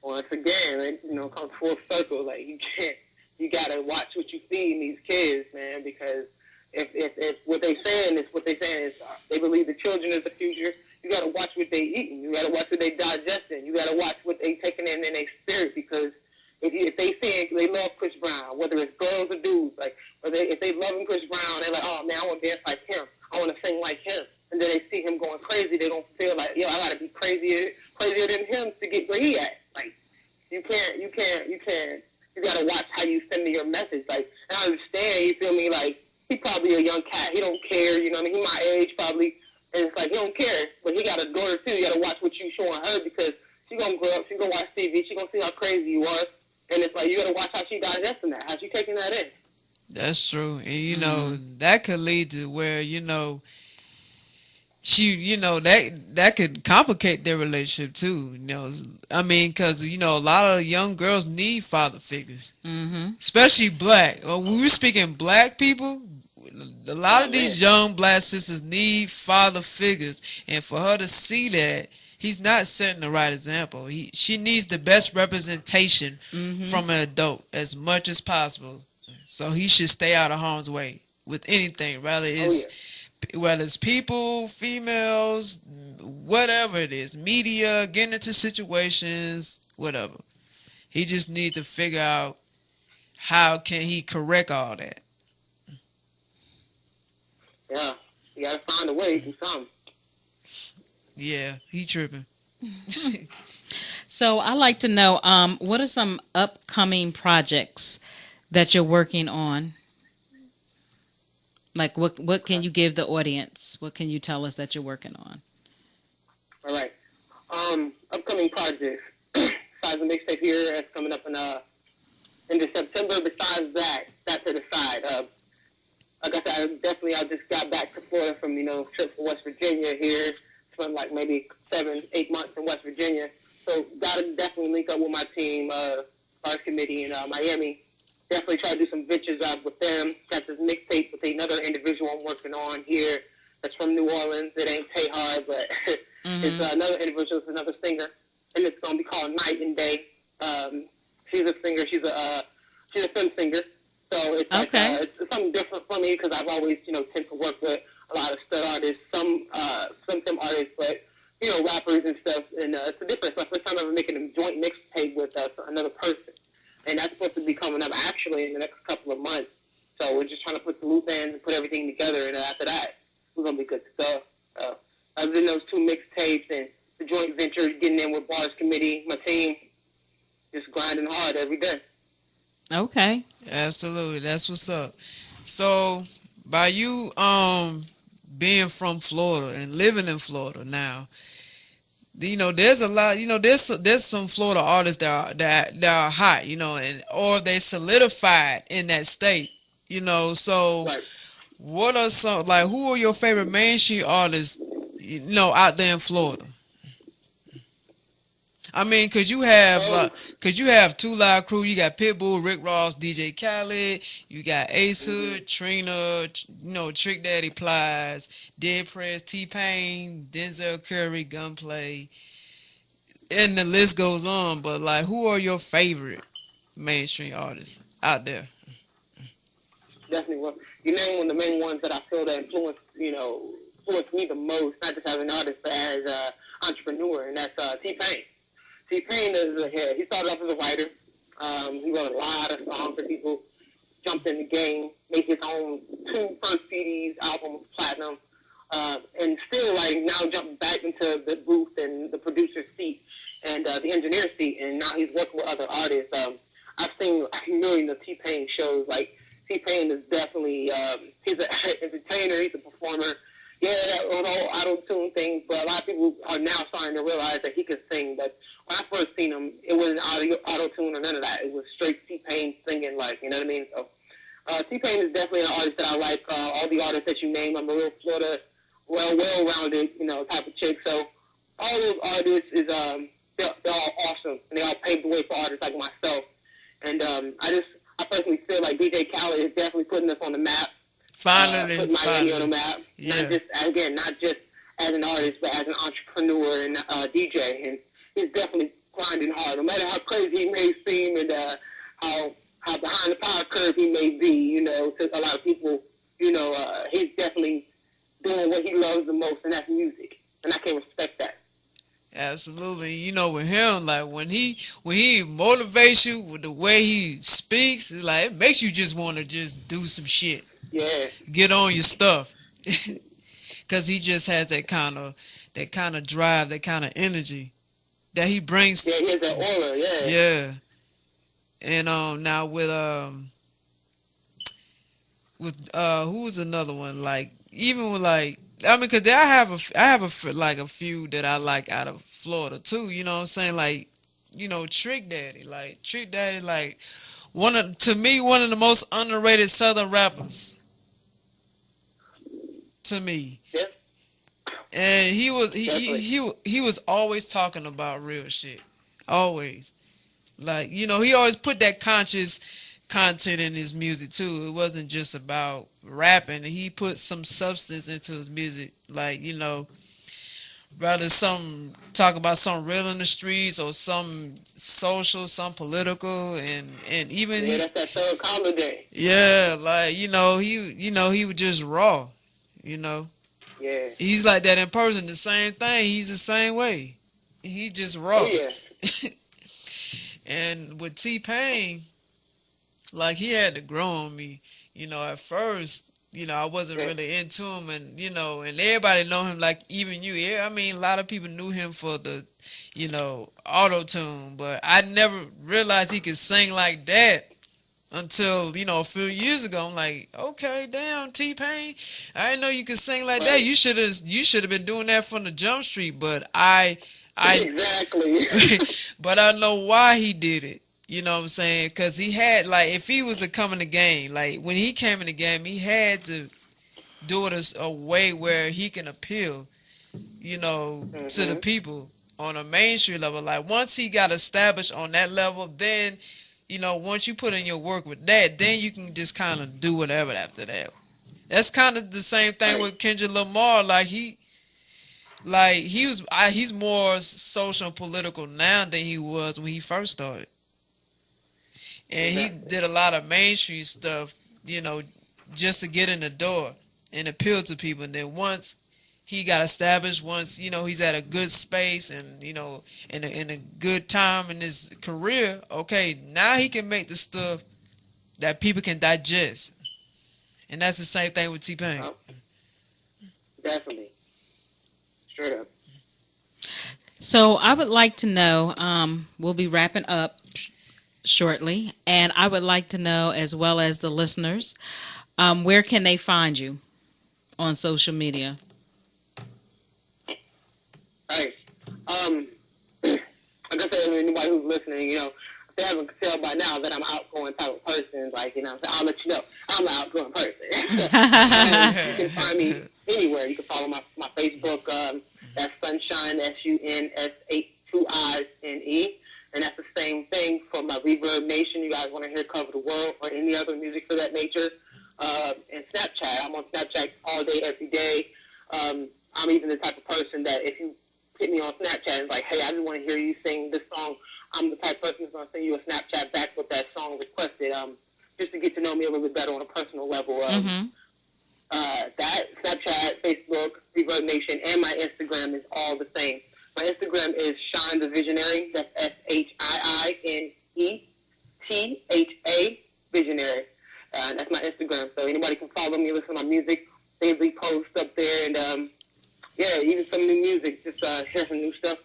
once again, like, come full circle. Like, you gotta watch what you feed in these kids, man, because if what they saying is they believe the children is the future, you gotta watch what they eating. You gotta watch what they digesting. You gotta watch what they taking in their spirit, because if they saying they love Chris Brown, whether it's girls or dudes, like, if they loving Chris Brown, they're like, oh man, I want to dance like him. I want to sing like him. And then they see him going crazy, they don't feel like, I gotta be crazier than him to get where he at. Like, you gotta watch how you send me your message. Like, and I understand, you feel me? Like, he probably a young cat. He don't care. You know what I mean? He my age probably, and it's like he don't care. But he got a daughter too. You gotta watch what you showing her, because she gonna grow up. She gonna watch TV. She gonna see how crazy you are. And it's like, you gotta watch how she digesting that, how she taking that in. That's true. And that could lead to where, she, that could complicate their relationship too. I mean, because, a lot of young girls need father figures, especially black. When we're speaking black people, a lot of these young black sisters need father figures. And for her to see that, he's not setting the right example. She needs the best representation from an adult as much as possible. So he should stay out of harm's way with anything, whether it's people, females, whatever it is, media, getting into situations, whatever. He just needs to figure out how can he correct all that. Yeah, you gotta find a way to do something. Yeah, he tripping. So I like to know, what are some upcoming projects that you're working on? Like, what can you give the audience? What can you tell us that you're working on? All right. Upcoming projects. Besides the mixtape here, that's coming up in the September. Besides that to the side. Like I said, I just got back to Florida from, trips to West Virginia here. Spent like maybe 7-8 months in West Virginia. So gotta definitely link up with my team, Art Committee in Miami. Definitely try to do some ventures out with them. Got this mixtape with another individual I'm working on here that's from New Orleans. It ain't Tay Hard, but it's another individual, it's another singer, and it's gonna be called Night and Day. She's a singer. She's a film singer. So it's like, it's something different for me, because I've always tend to work with a lot of stud artists, some film artists, but rappers and stuff. And it's a difference. It's my first time ever making a joint mixtape with another person. And that's supposed to be coming up actually in the next couple of months. So we're just trying to put the loop ends and put everything together. And after that, we're going to be good to go. Other than those two mixtapes and the joint venture, getting in with Bars Committee, my team, just grinding hard every day. Okay. Absolutely. That's what's up. So by you being from Florida and living in Florida now, there's a lot, there's some Florida artists that are hot, and or they solidified in that state, so Right. what are some, like, who are your favorite mainstream artists, out there in Florida? I mean, Um, cause you have Two Live Crew, you got Pitbull, Rick Ross, DJ Khaled, you got Ace mhm. Hood, Trina, Trick Daddy Plies, Dead Prez, T Pain, Denzel Curry, Gunplay, and the list goes on. But like, who are your favorite mainstream artists out there? Definitely. Well, you name one of the main ones that I feel that influenced me the most, not just as an artist, but as an entrepreneur, and that's T Pain. T Pain is he started off as a writer. He wrote a lot of songs for people. Jumped in the game, made his own two first CDs, album platinum, and still like now jumping back into the booth and the producer's seat and the engineer seat, and now he's working with other artists. I've seen a million of T Pain shows. Like T Pain is definitely he's an entertainer, he's a performer. Yeah, on all auto tune things, but a lot of people are now starting to realize that he can sing. But when I first seen him, it wasn't auto tune or none of that. It was straight T Pain singing, like, you know what I mean. So T Pain is definitely an artist that I like. All the artists that you named, I'm a real Florida, well-rounded, type of chick. So all those artists is they're all awesome, and they all paved the way for artists like myself. And I personally feel like DJ Khaled is definitely putting us on the map, Finally, putting Miami on the finally, map. yeah. Not just as an artist, but as an entrepreneur and DJ. And he's definitely grinding hard, no matter how crazy he may seem, and how behind the power curve he may be. To a lot of people, he's definitely doing what he loves the most, and that's music. And I can respect that. Absolutely. With him, like when he motivates you with the way he speaks, it's like it makes you just want to just do some shit, Yeah, get on your stuff, because he just has that kind of drive, that kind of energy that he brings. yeah, he has that aura. Yeah, Yeah, and now with who's another one, like even with like, I mean, because I have a few that I like out of Florida too. You know what I'm saying? Like, Trick Daddy, like to me, one of the most underrated Southern rappers to me. yeah, And he was definitely. he was always talking about real shit, always. Like, he always put that conscious content in his music too. It wasn't just about rapping. He put some substance into his music. Like, rather some talk about something real in the streets or some social, some political, and even Yeah, that's that third collar day. yeah, like, he was just raw, you know. Yeah. He's like that in person, the same thing. He's the same way. He just Oh raw. yeah. And with T Pain, like, he had to grow on me. At first, I wasn't Yeah. really into him, and everybody know him, like, even you. Yeah, I mean, a lot of people knew him for the, auto tune, but I never realized he could sing like that until, a few years ago. I'm like, okay, damn, T Pain, I didn't know you could sing like that. Right. You should have been doing that from the jump street, but I Exactly. but I know why he did it. You know what I'm saying? Because he had, like, if he was to come in the game, like, when he came in the game, he had to do it as a way where he can appeal, to the Mhm. people on a mainstream level. Like, once he got established on that level, then, once you put in your work with that, then you can just kind of do whatever after that. That's kind of the same thing Right. with Kendrick Lamar. He's more social and political now than he was when he first started. And he Exactly. did a lot of mainstream stuff, just to get in the door and appeal to people. And then once he got established, once he's at a good space and in a good time in his career, okay, now he can make the stuff that people can digest. And that's the same thing with T Pain. Oh, definitely. Straight up. So I would like to know, we'll be wrapping up shortly, and I would like to know, as well as the listeners, Where can they find you on social media? Right. Like I said, anybody who's listening, if they haven't tell by now that I'm an outgoing type of person, I'll let you know I'm an outgoing person. You can find me anywhere. You can follow my Facebook. That's Sunshine, SUNSH2INE. And that's the same thing for my Reverb Nation. You guys want to hear Cover the World or any other music for that nature. And Snapchat. I'm on Snapchat all day, every day. I'm even the type of person that if you hit me on Snapchat and like, hey, I just want to hear you sing this song, I'm the type of person who's going to send you a Snapchat back with that song requested, just to get to know me a little bit better on a personal level. That, Snapchat, Facebook, Reverb Nation, and my Instagram is all the same. My Instagram is Shiine the Visionary. That's SHIINETHA Visionary. That's my Instagram. So anybody can follow me, listen to my music, daily post up there, and even some new music. Just hear some new stuff.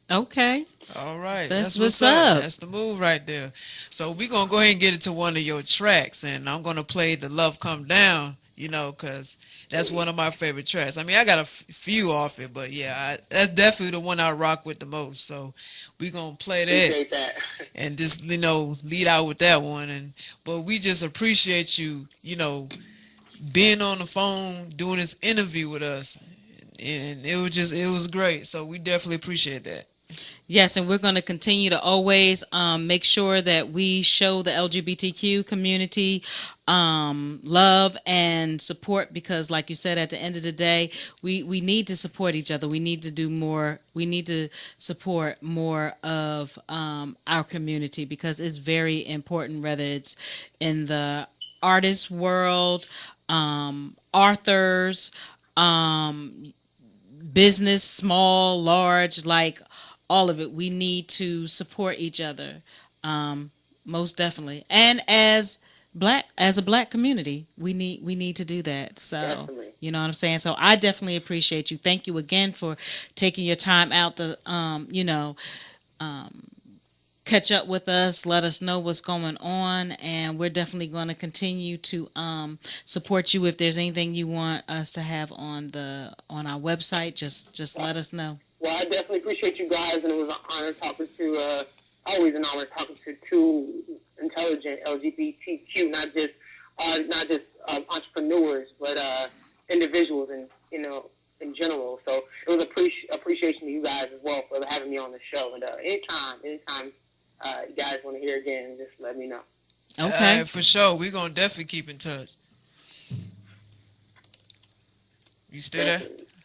Okay. All right. That's what's up. That's the move right there. So we're going to go ahead and get into one of your tracks, and I'm going to play The Love Come Down, because that's one of my favorite tracks. I mean, I got a few off it, but yeah, that's definitely the one I rock with the most. So we're going to play that and just, lead out with that one. But we just appreciate you, being on the phone, doing this interview with us. And it was great. So we definitely appreciate that. Yes, and we're going to continue to always make sure that we show the LGBTQ community love and support, because like you said, at the end of the day, we need to support each other. We need to do more. We need to support more of our community, because it's very important, whether it's in the artist world, authors, business, small, large, like all of it. We need to support each other, most definitely. And as a black community, we need to do that. So Definitely. You know what I'm saying? So I definitely appreciate you. Thank you again for taking your time out to catch up with us, let us know what's going on, and we're definitely going to continue to support you. If there's anything you want us to have on our website, just let us know. Well, I definitely appreciate you guys, and it was an honor talking to, always an honor talking to two intelligent LGBTQ, not just entrepreneurs, but individuals, and in general. So it was appreciation to you guys as well for having me on the show. And anytime you guys want to hear again, just let me know. Okay. For sure. We're going to definitely keep in touch. You still there?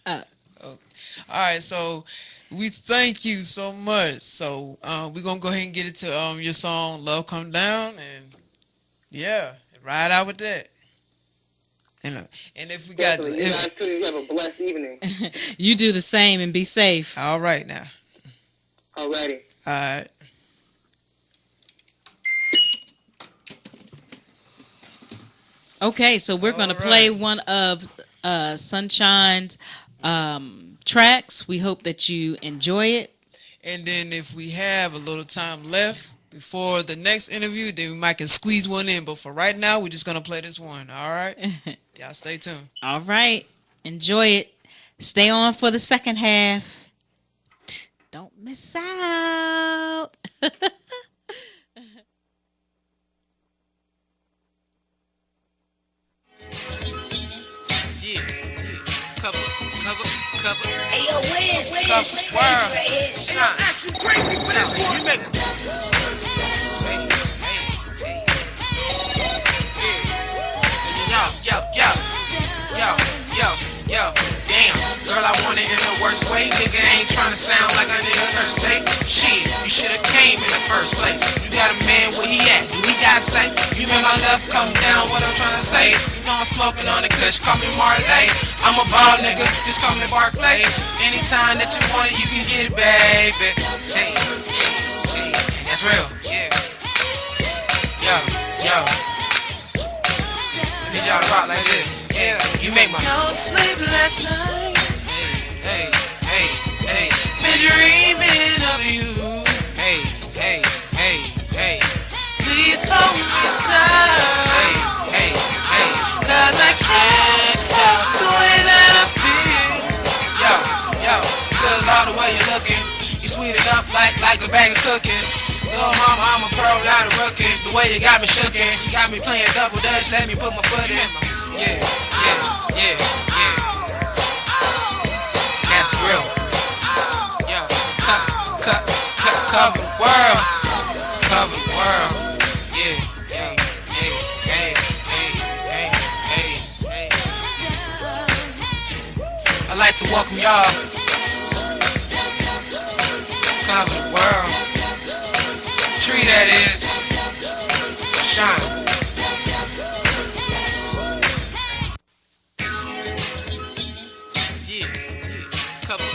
Okay. All right. So we thank you so much. So we're going to go ahead and get into your song, Love Come Down. And yeah, ride out with that. And if we got... You guys too, you have a blessed evening. You do the same and be safe. All right now. Alrighty. All right. Okay, so we're going to play one of Sunshine's tracks. We hope that you enjoy it. And then if we have a little time left before the next interview, then we might can squeeze one in. But for right now, we're just going to play this one. All right? Y'all stay tuned. All right. Enjoy it. Stay on for the second half. Don't miss out. Cover. Hey, yo, Wiz. Cover. Shine. That's you crazy for this one. You make Yo. Damn. Girl, I want it in the worst way. Nigga ain't tryna sound like a nigga thirsty. Shit, you shoulda came in the first place. You got a man, where he at? Do he got say? You made my love come down, what I'm tryna say. You know I'm smoking on the kush, call me Marley. I'm a ball nigga, just call me Barclay. Anytime that you want it, you can get it, baby. Hey, that's real. Yeah. Yo. I need y'all to rock like this. Yeah, you make my no sleep last night. Hey. Been dreaming of you. Hey. Please hold me tight. Hey. like a bag of cookies. Little mama, I'm a pro, not a rookie. The way you got me shookin', you got me playing double dutch, let me put my foot in. Yeah, yeah, yeah, yeah. That's real. Yo, cover the world. Cover the world. Yeah, yeah, hey, hey, hey, hey, hey, hey. I'd like to welcome y'all. Cover the world. Tree that is. Shine. Yeah, yeah. Cover.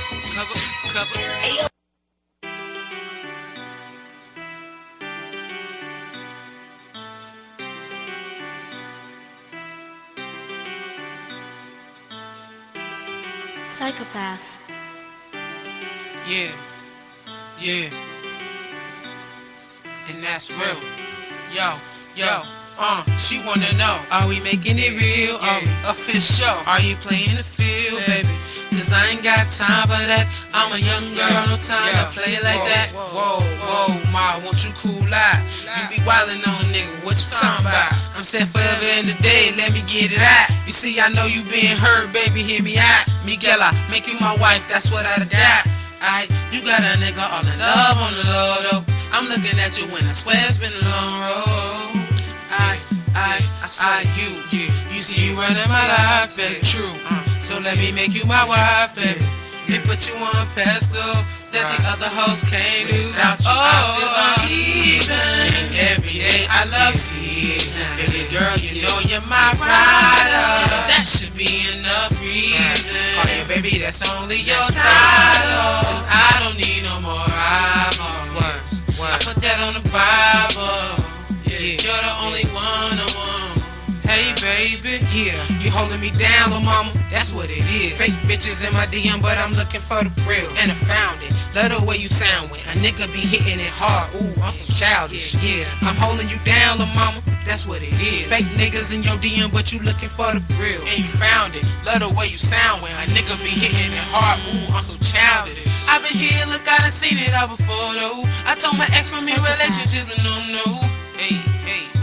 Psychopath. Yeah, yeah. And that's real. Yo, she wanna know, are we making it real? Are we official? Are you playing the field, baby? Cause I ain't got time for that. I'm a young girl, no time to play like that. Whoa, ma, won't you cool out? You be wildin' on nigga, what you talking about? I'm set forever in the day, let me get it out. You see, I know you being hurt, baby, hear me out. Miguel, I make you my wife, that's what I doubt. You got a nigga all in love on the low though. I'm looking at you when I swear it's been a long road. You see you running my life, baby. True. So let me make you my wife, baby. They put you on a pedestal that the other hoes can't do. Without you, I feel uneven. Every day I love season. Baby girl, you know you're my rider. That should be enough reason. Call you baby, that's only your title. Cause I don't need no more rivals. I put that on the Bible. Yeah, you're the only one I want. Hey baby, yeah, you holding me down, little mama, that's what it is. Fake bitches in my DM, but I'm looking for the real. And I found it, love the way you sound when a nigga be hitting it hard. Ooh, I'm so childish, yeah. I'm holding you down, little mama, that's what it is. Fake niggas in your DM, but you looking for the real. And you found it, love the way you sound when a nigga be hitting it hard. Ooh, I'm so childish. I've been here, look, I done seen it all before though. I told my ex from your relationship, but no. Hey,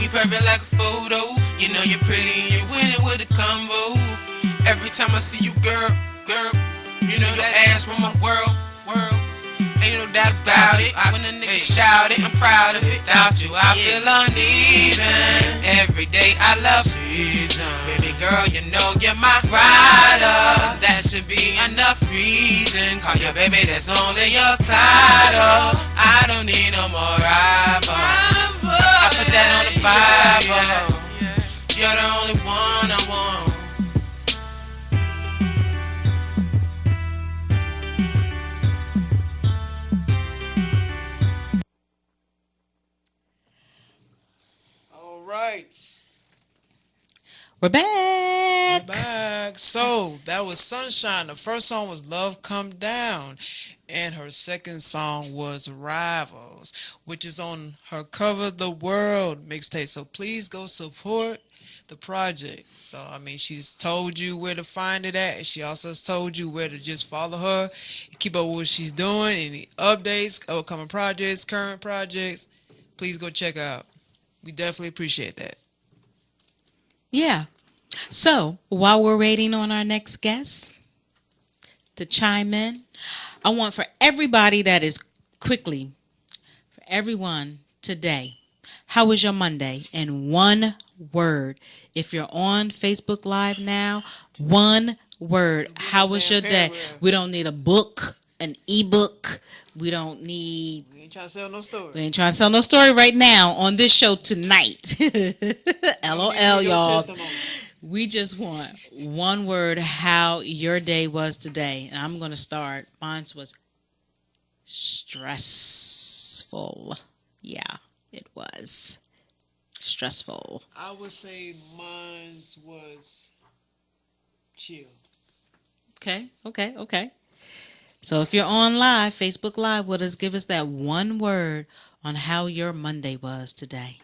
we perfect like a photo. You know you're pretty and you're winning with a combo. Every time I see you, girl, you know your ass from my world. Ain't no doubt about it. When a nigga shout it, I'm proud of it. Without you, I feel uneven. Every day I love season. Baby girl, you know you're my rider. That should be enough reason. Call your baby, that's only your title. I don't need no more rival. I put that on the Bible. You're the only one I want. All right. We're back. So that was Sunshine. The first song was Love Come Down. And her second song was Rivals, which is on her Cover the World mixtape. So please go support the project. So, I mean, she's told you where to find it at. And she also has told you where to just follow her and keep up with what she's doing. Any updates, upcoming projects, current projects, please go check her out. We definitely appreciate that. Yeah. So while we're waiting on our next guest to chime in, I want for everybody that is quickly, for everyone today, how was your Monday? In one word. If you're on Facebook Live now, one word. How was your day? We don't need a book, an ebook. We don't need... We ain't trying to sell no story. We ain't trying to sell no story right now on this show tonight. LOL, y'all. We just want one word how your day was today. And I'm going to start. Mine was stressful. Yeah, it was stressful. I would say mine was chill. Okay. So if you're on live, Facebook Live with us, give us that one word on how your Monday was today.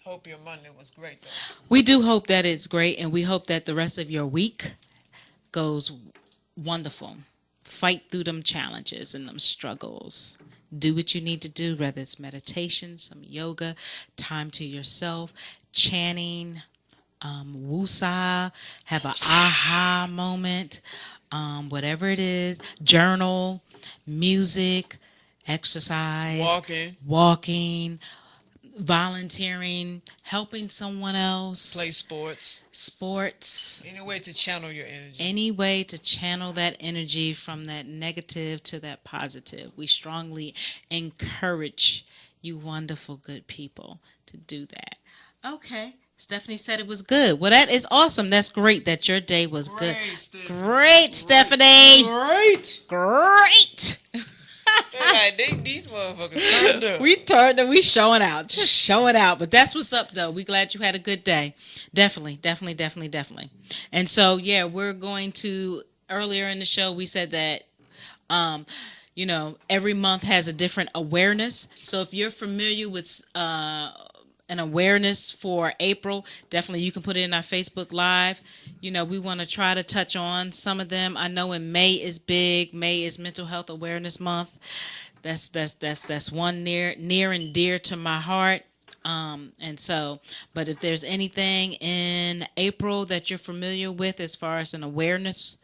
Hope your Monday was great, though. We do hope that it's great, and we hope that the rest of your week goes wonderful fight through them challenges and them struggles. Do what you need to do, whether it's meditation, some yoga, time to yourself, chanting, woosah, have an aha moment, whatever it is, journal, music, exercise, walking, volunteering, helping someone else, Play sports. Any way to channel your energy. Any way to channel that energy from that negative to that positive. We strongly encourage you wonderful good people to do that. Okay. Stephanie said it was good. Well, that is awesome. That's great that your day was good. Great, Stephanie. Great. These motherfuckers turned up. We turned up. We showing out. Just showing out. But that's what's up, though. We glad you had a good day. Definitely. And so, yeah, we're going to, earlier in the show, we said that, every month has a different awareness. So if you're familiar with an awareness for April, definitely you can put it in our Facebook Live. We want to try to touch on some of them. I know in May is big. May is Mental Health Awareness Month. That's one near and dear to my heart. And so, but if there's anything in April that you're familiar with as far as an awareness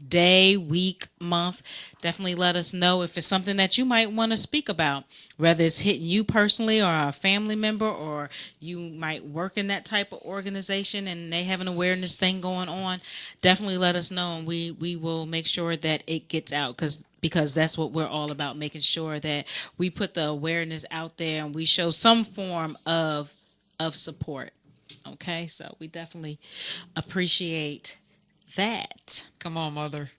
day, week, month, definitely let us know if it's something that you might want to speak about, whether it's hitting you personally or a family member, or you might work in that type of organization and they have an awareness thing going on. Definitely let us know, and we will make sure that it gets out, because that's what we're all about, making sure that we put the awareness out there and we show some form of support. Okay, so we definitely appreciate that. Come on, mother.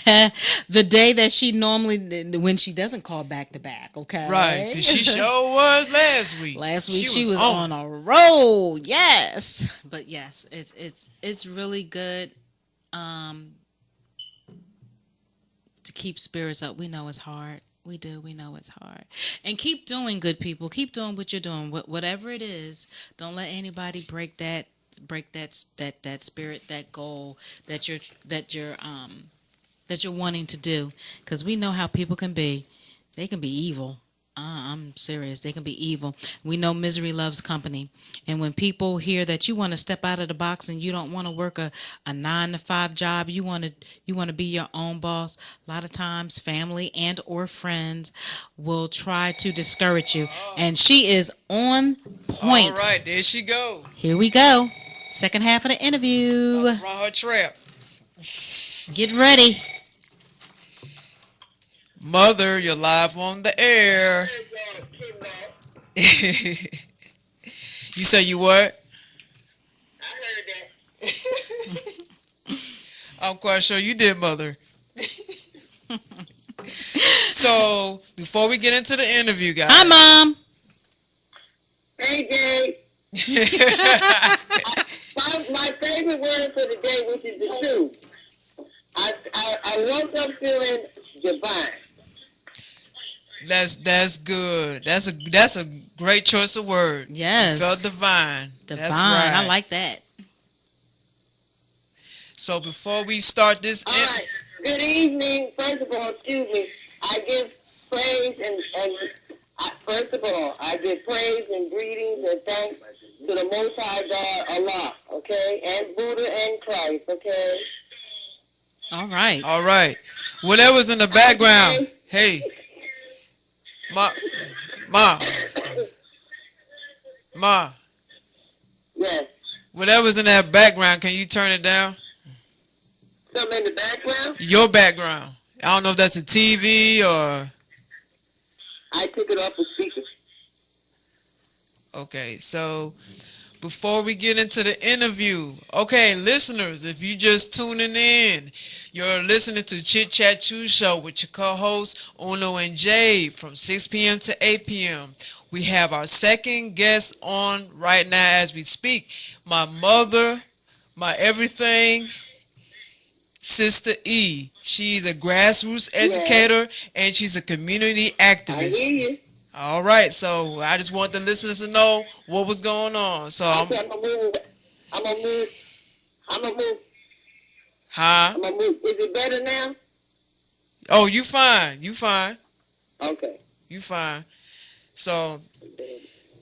The day that she normally, when she doesn't call back to back, okay? Right, because she sure was last week. Last week she was on a roll, yes. But yes, it's really good to keep spirits up. We know it's hard. We do. We know it's hard. And keep doing, good people. Keep doing what you're doing. Whatever it is, don't let anybody break that spirit, that goal that you're wanting to do, because we know how people can be. They can be evil. I'm serious. They can be evil. We know misery loves company. And when people hear that you want to step out of the box and you don't want to work a 9-to-5 job, you want to be your own boss, a lot of times family and or friends will try to discourage you. And she is on point. All right, there she go. Here we go. Second half of the interview. Run her trap. Get ready. Mother, you're live on the air. You say you what? I heard that. I'm quite sure you did, Mother. So, before we get into the interview, guys. Hi, Mom. Hey, Jay. My favorite word for the day, which is the truth. I woke up feeling divine. That's good. That's a great choice of word. Yes. You felt divine. Divine. That's right. I like that. So before we start this, All right. Good evening. First of all, excuse me. I give praise first of all, I give praise and greetings and thanks to the Most High God, Allah, okay, and Buddha and Christ, okay. All right. All right. Whatever's in the background. Hey. Ma. Yes. Whatever's in that background, can you turn it down? Something in the background? Your background. I don't know if that's a TV or... I took it off the speaker. Okay, so before we get into the interview, okay, listeners, if you just tuning in, you're listening to Chit Chat Chew Show with your co-hosts Uno and Jay from 6 p.m. to 8 p.m. We have our second guest on right now as we speak. My mother, my everything, Sister E. She's a grassroots educator and she's a community activist. I hear you. All right, so I just want the listeners to know what was going on. So I'm gonna move. I'm gonna move. Huh? I'm gonna move. Is it better now? Oh, you fine. You fine. Okay. You fine. So,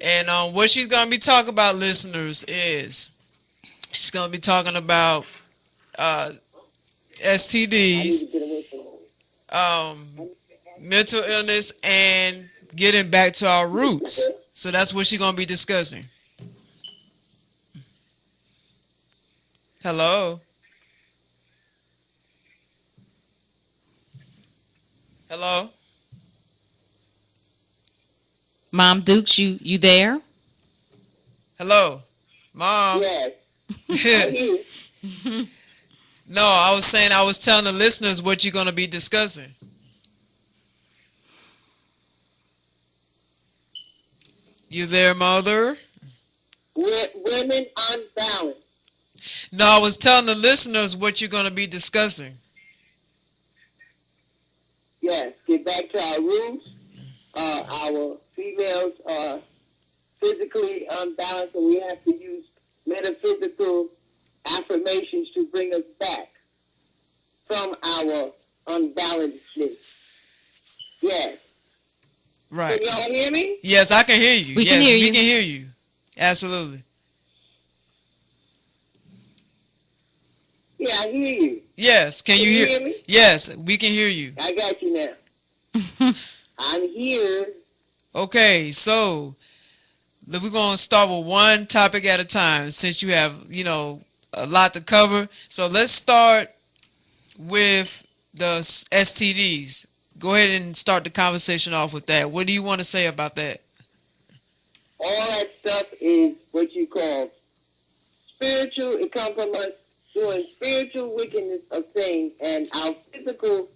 and what she's gonna be talking about, listeners, is she's gonna be talking about uh, I need STDs, to get away from home. mental illness, and getting back to our roots. So that's what she's gonna be discussing. Hello. Hello. Mom Dukes, you there? Hello. Mom. Yes. I hear you. No, I was saying I was telling the listeners what you're gonna be discussing. You there, mother? Women unbalanced. No, I was telling the listeners what you're gonna be discussing. Yes. Get back to our roots. Our females are physically unbalanced, and we have to use metaphysical affirmations to bring us back from our unbalancedness. Yes. Right. Can y'all hear me? Yes, I can hear you. We Yes, can hear we you. can hear you. Absolutely. Yeah, I hear you. Yes, can you hear? me? Yes, we can hear you. I got you now. I'm here. Okay, so we're gonna start with one topic at a time since you have, a lot to cover. So let's start with the STDs. Go ahead and start the conversation off with that. What do you want to say about that? All that stuff is what you call spiritual. It comes from us doing spiritual wickedness of things, and our physical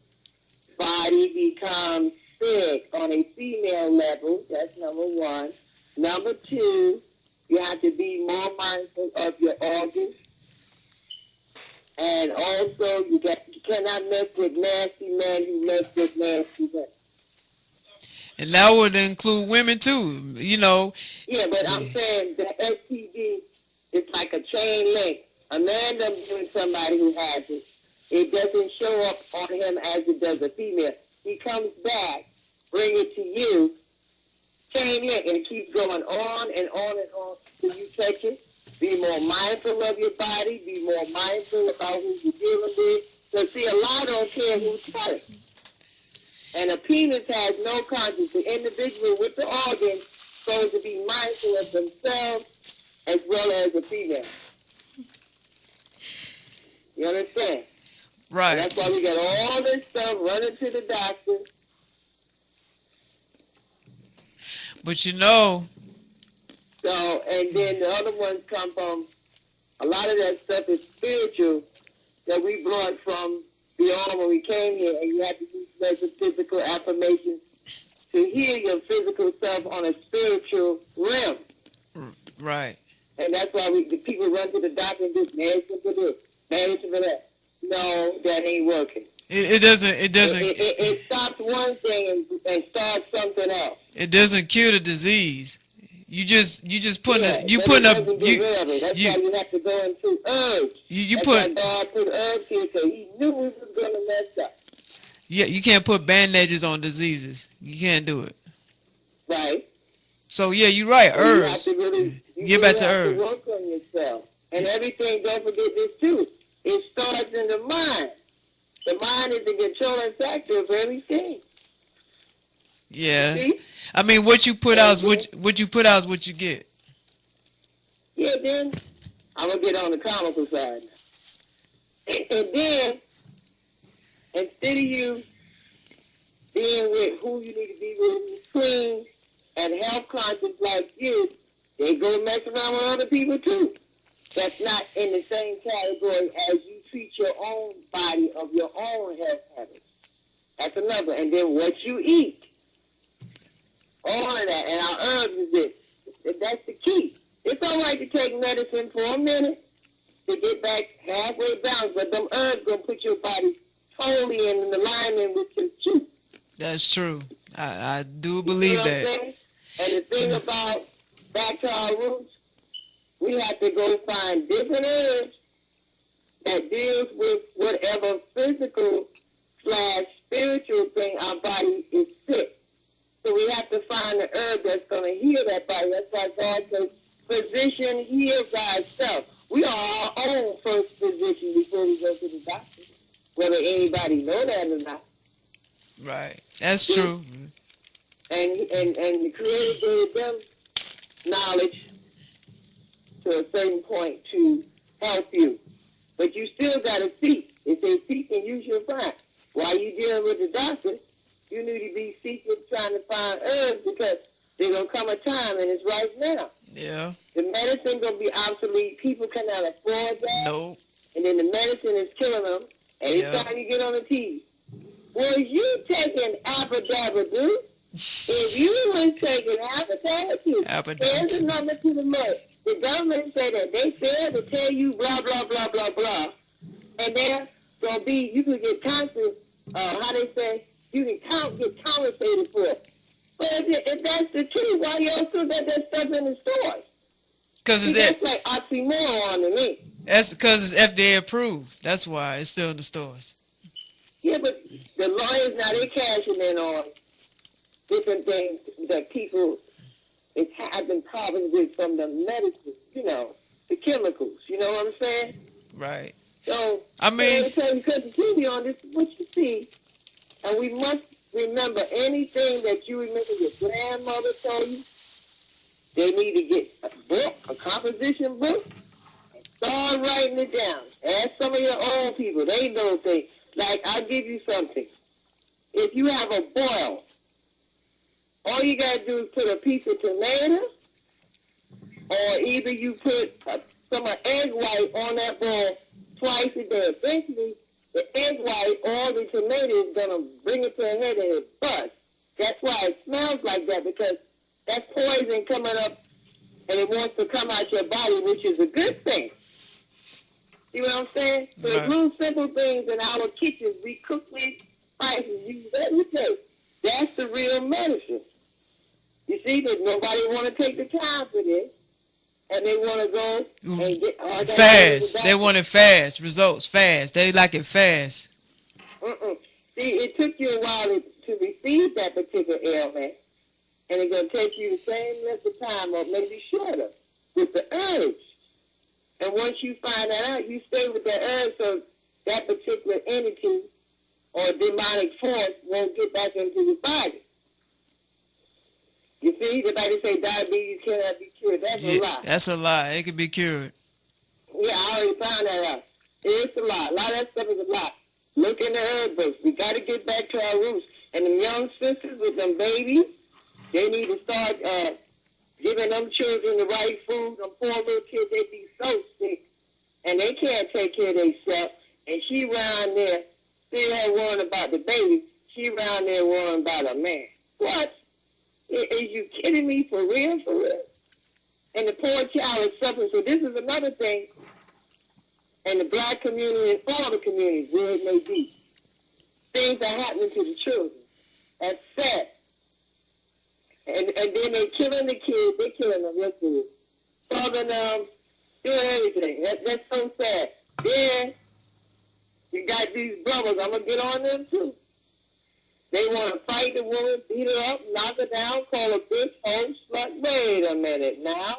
body becomes sick on a female level. That's number one. Number two, you have to be more mindful of your organs. And also, you cannot mess with nasty men who mess with nasty women. And that would include women too. Yeah, but I'm saying the STD is like a chain link. A man doesn't doing somebody who has it. It doesn't show up on him as it does a female. He comes back, bring it to you, chain link, and it keeps going on and on and on till you catch it. Be more mindful of your body. Be more mindful about who you're dealing with. Because, see, a lot don't care who's telling. And a penis has no conscience. The individual with the organ supposed to be mindful of themselves as well as a female. You understand? Right. And that's why we got all this stuff running to the doctor. But So, and then the other ones come from, a lot of that stuff is spiritual that we brought from beyond when we came here, and you have to use metaphysical affirmations to heal your physical self on a spiritual realm. right. And that's why the people run to the doctor and just medicine for this, medicine for that. No, that ain't working. It doesn't. It stops one thing and starts something else. It doesn't cure the disease. You just putting Yeah, you but putting it up doesn't get rid of it. That's why you have to go into herbs. you That's put why God put herbs here, because he knew we was going to mess up. you can't put bandages on diseases. You can't do it. Right? So yeah, you're right. So you have Herbs. to really, Get back to have herbs. to work on yourself. And everything, don't forget this too. It starts in the mind. The mind is the controlling factor of everything. Yeah. See? I mean, what you put out is what you put out is what you get. Yeah, then I'm going to get on the comical side. And then, instead of you being with who you need to be with, who's clean and health conscious like you, they go mess around with other people too. That's not in the same category as you treat your own body of your own health habits. That's another. And then what you eat. All of that. And our herbs is it. That's the key. It's all right to take medicine for a minute to get back halfway balanced, but them herbs going to put your body totally in alignment with your truth. That's true. I do You know believe what I'm that. saying? And the thing about back to our roots, we have to go find different herbs that deals with whatever physical / spiritual thing, our body is sick. So we have to find the herb that's going to heal that body. That's why God says, physician, heal thyself. We are our own first physician before we go to the doctor, whether anybody know that or not. Right. That's true. And the Creator gave them knowledge to a certain point to help you. But you still got to seek. If they seek, and you shall find. While you dealing with the doctor, you need to be seeking, trying to find herbs, because there's going to come a time, and it's right now. Yeah. The medicine going to be obsolete. People cannot afford that. No. And then the medicine is killing them. Every time you get on the TV. Was you taking Abracadabra? If you was taking Abracadabra, there's a number to the money. The government say that they fail to tell you blah, blah, blah, blah, blah. And there's going to be, you can get constant, how they say, you can get compensated for it. But if that's the truth, why y'all still got that stuff in the stores? Because that's like oxymoron to me. That's because it's FDA approved. That's why it's still in the stores. Yeah, but the lawyers now, they cashing in on different things that people have been problems with from the medicine, the chemicals. You know what I'm saying? Right. So, I mean, you continue on this, what you see, and we must remember anything that you remember your grandmother told you. They need to get a book, a composition book, and start writing it down. Ask some of your old people. They know things. Like, I'll give you something. If you have a boil, all you got to do is put a piece of tomato, or either you put some egg white on that boil twice a day. Eventually, the egg white or the tomato is going to bring it to a head and it busts. That's why it smells like that, because that's poison coming up and it wants to come out your body, which is a good thing. See what I'm saying? So it's little simple things in our kitchens. We cook with spices, use everything. That's the real medicine. You see, but nobody want to take the time for this. And they want to go and get fast. They want it fast. Results fast. They like it fast. See, it took you a while to receive that particular ailment, and it's going to take you the same length of time, or maybe shorter, with the herbs. And once you find that out, you stay with that herb, so that particular entity or demonic force won't get back into your body. You see, the Bible say diabetes cannot be cured. That's a lie. That's a lie. It can be cured. Yeah, I already found that out. It's a lie. A lot of that stuff is a lie. Look in the herb books. We got to get back to our roots. And the young sisters with them babies, they need to start giving them children the right food. Them poor little kids, they be so sick. And they can't take care of themselves. And she around there, still ain't worrying about the baby. She around there worrying about a man. What? Is you kidding me? For real? For real? And the poor child is suffering. So this is another thing in the black community and all the communities where it may be. Things are happening to the children. That's sad. And then they're killing the kids. They're killing them. Yes, they starving them, doing everything. That's so sad. Then you got these brothers. I'm going to get on them too. They want to fight the woman, beat her up, knock her down, call her bitch, hoe, slut. Wait a minute now.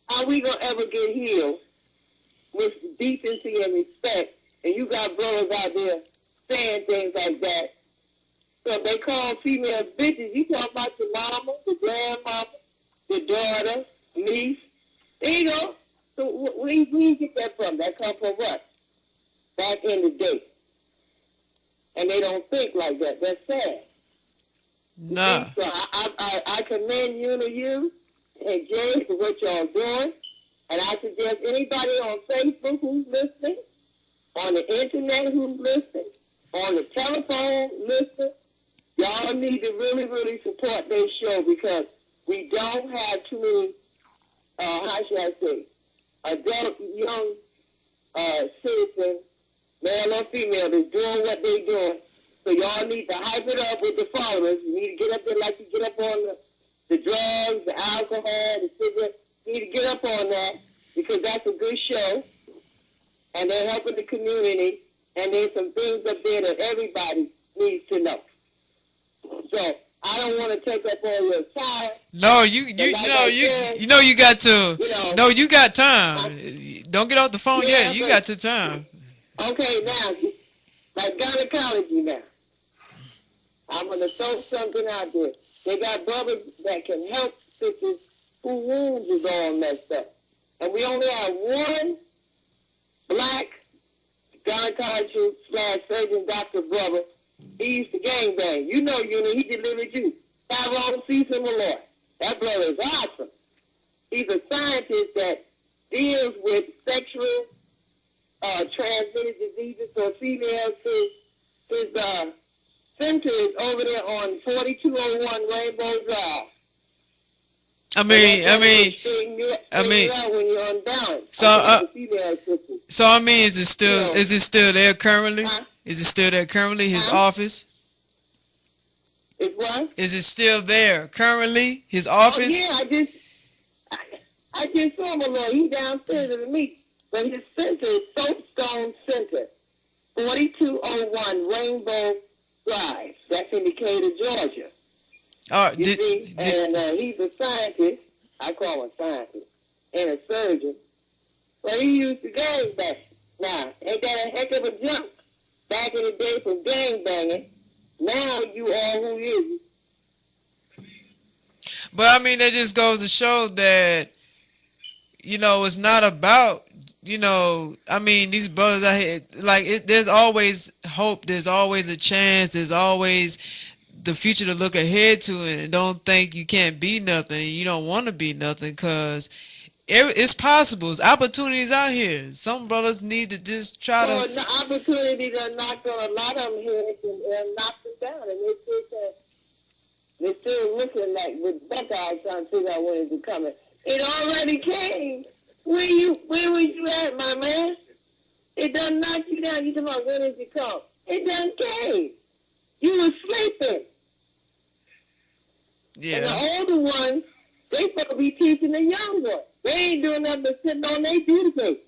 How we going to ever get healed with decency and respect? And you got brothers out there saying things like that. So if they call female bitches, you talk about your mama, the grandmama, the daughter, niece. There you go. So where you get that from? That come from what? Back in the day. And they don't think like that. That's sad. Nah. So I commend you and Jay for what y'all doing. And I suggest anybody on Facebook who's listening, on the internet who's listening, on the telephone listening, y'all need to really, really support their show, because we don't have too many, how should I say, adult young citizens, male or female, that's doing what they're doing. So y'all need to hype it up with the followers. You need to get up there like you get up on the drugs, the alcohol, the cigarettes. You need to get up on that, because that's a good show. And they're helping the community. And there's some things up there that everybody, needs to know. So I don't want to take up all your time. No, you got to. No, you got time. Don't get off the phone yet. You got the time. Okay, now, like gynecology now. I'm going to throw something out there. They got brothers that can help sisters whose wounds is all messed up. And we only have one black gynecologist/surgeon doctor brother. He used to gangbang. You know, he delivered you. Tyrone Cecil Malloy. That brother is awesome. He's a scientist that deals with sexual transmitted diseases for females. His center is over there on 4201 Rainbow Drive. I mean, when you're unbalanced. So I mean, is it still there currently? Is it still there currently? His office? It's what? Is it still there currently? His office? Oh, yeah, I just saw him alone. He's downstairs at the meet. But his center is Soapstone Center, 4201 Rainbow Drive. That's in Decatur, Georgia. You see? And he's a scientist. I call him a scientist. And a surgeon. But he used to gangbang. Now, ain't that a heck of a jump? Back in the day from gangbanging. Now you are who you is. But I mean, that just goes to show that, it's not about, I mean, these brothers out here, like, there's always hope. There's always a chance. There's always the future to look ahead to, and don't think you can't be nothing. You don't want to be nothing, because it's possible. There's opportunities out here. Some brothers need to just try to. The opportunities are knocked on a lot of them heads and knocked them down, and they're still looking like with Buckeyes trying to figure out when it's coming. It already came. Where were you at, my man? It done knocked you down. You talking about when is it come? It done came. You were sleeping. Yeah. And the older ones, they supposed to be teaching the young ones. They ain't doing nothing but sitting on their duty,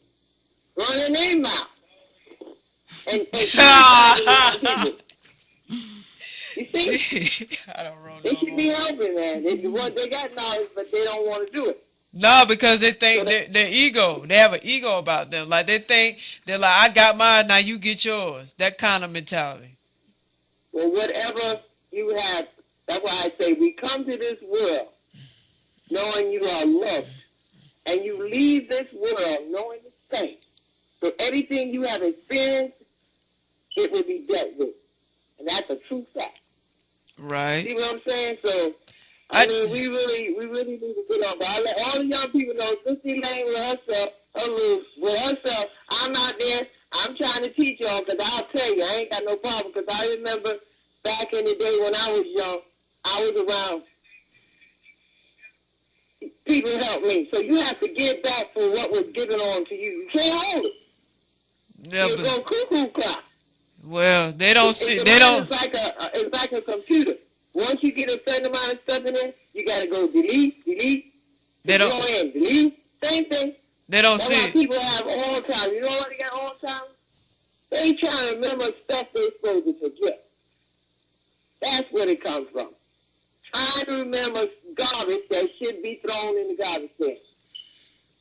running their mouth. And you see? I don't know. They should be helping, man. They got knowledge, but they don't want to do it. No, because they think their ego. They have an ego about them. Like, they think, they're like, I got mine, now you get yours. That kind of mentality. Well, whatever you have, that's why I say we come to this world knowing you are loved. And you leave this world knowing the same. So everything you have experienced, it will be dealt with. And that's a true fact. Right. See what I'm saying? So, I mean, we really need to get on. But I let all the young people know, Sister Elaine with herself, I'm out there, I'm trying to teach y'all, because I'll tell you, I ain't got no problem, because I remember back in the day when I was young, I was around. People help me. So you have to give back for what was given on to you. You can't hold it. Yeah, you go cuckoo clock. Well, they don't see. It's like a computer. Once you get a certain amount of stuff in there, you got to go delete. They don't. Go in, delete. Same thing. They don't That's see. why people have all time. You know what they got all time? They trying to remember stuff they're supposed to forget. That's where it comes from. Trying to remember garbage that should be thrown in the garbage can.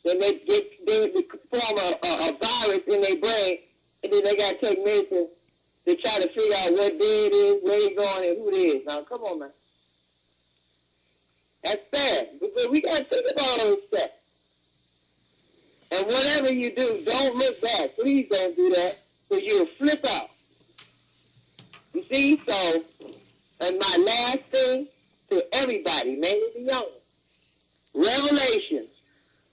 Then they form a virus in their brain, and then they got to take medicine to try to figure out what day it is, where you're going, and who it is. Now, come on, man. That's bad, because we got to think about all this stuff. And whatever you do, don't look back. Please don't do that, because you'll flip out. You see? So, and my last thing to everybody, mainly the young ones, Revelations,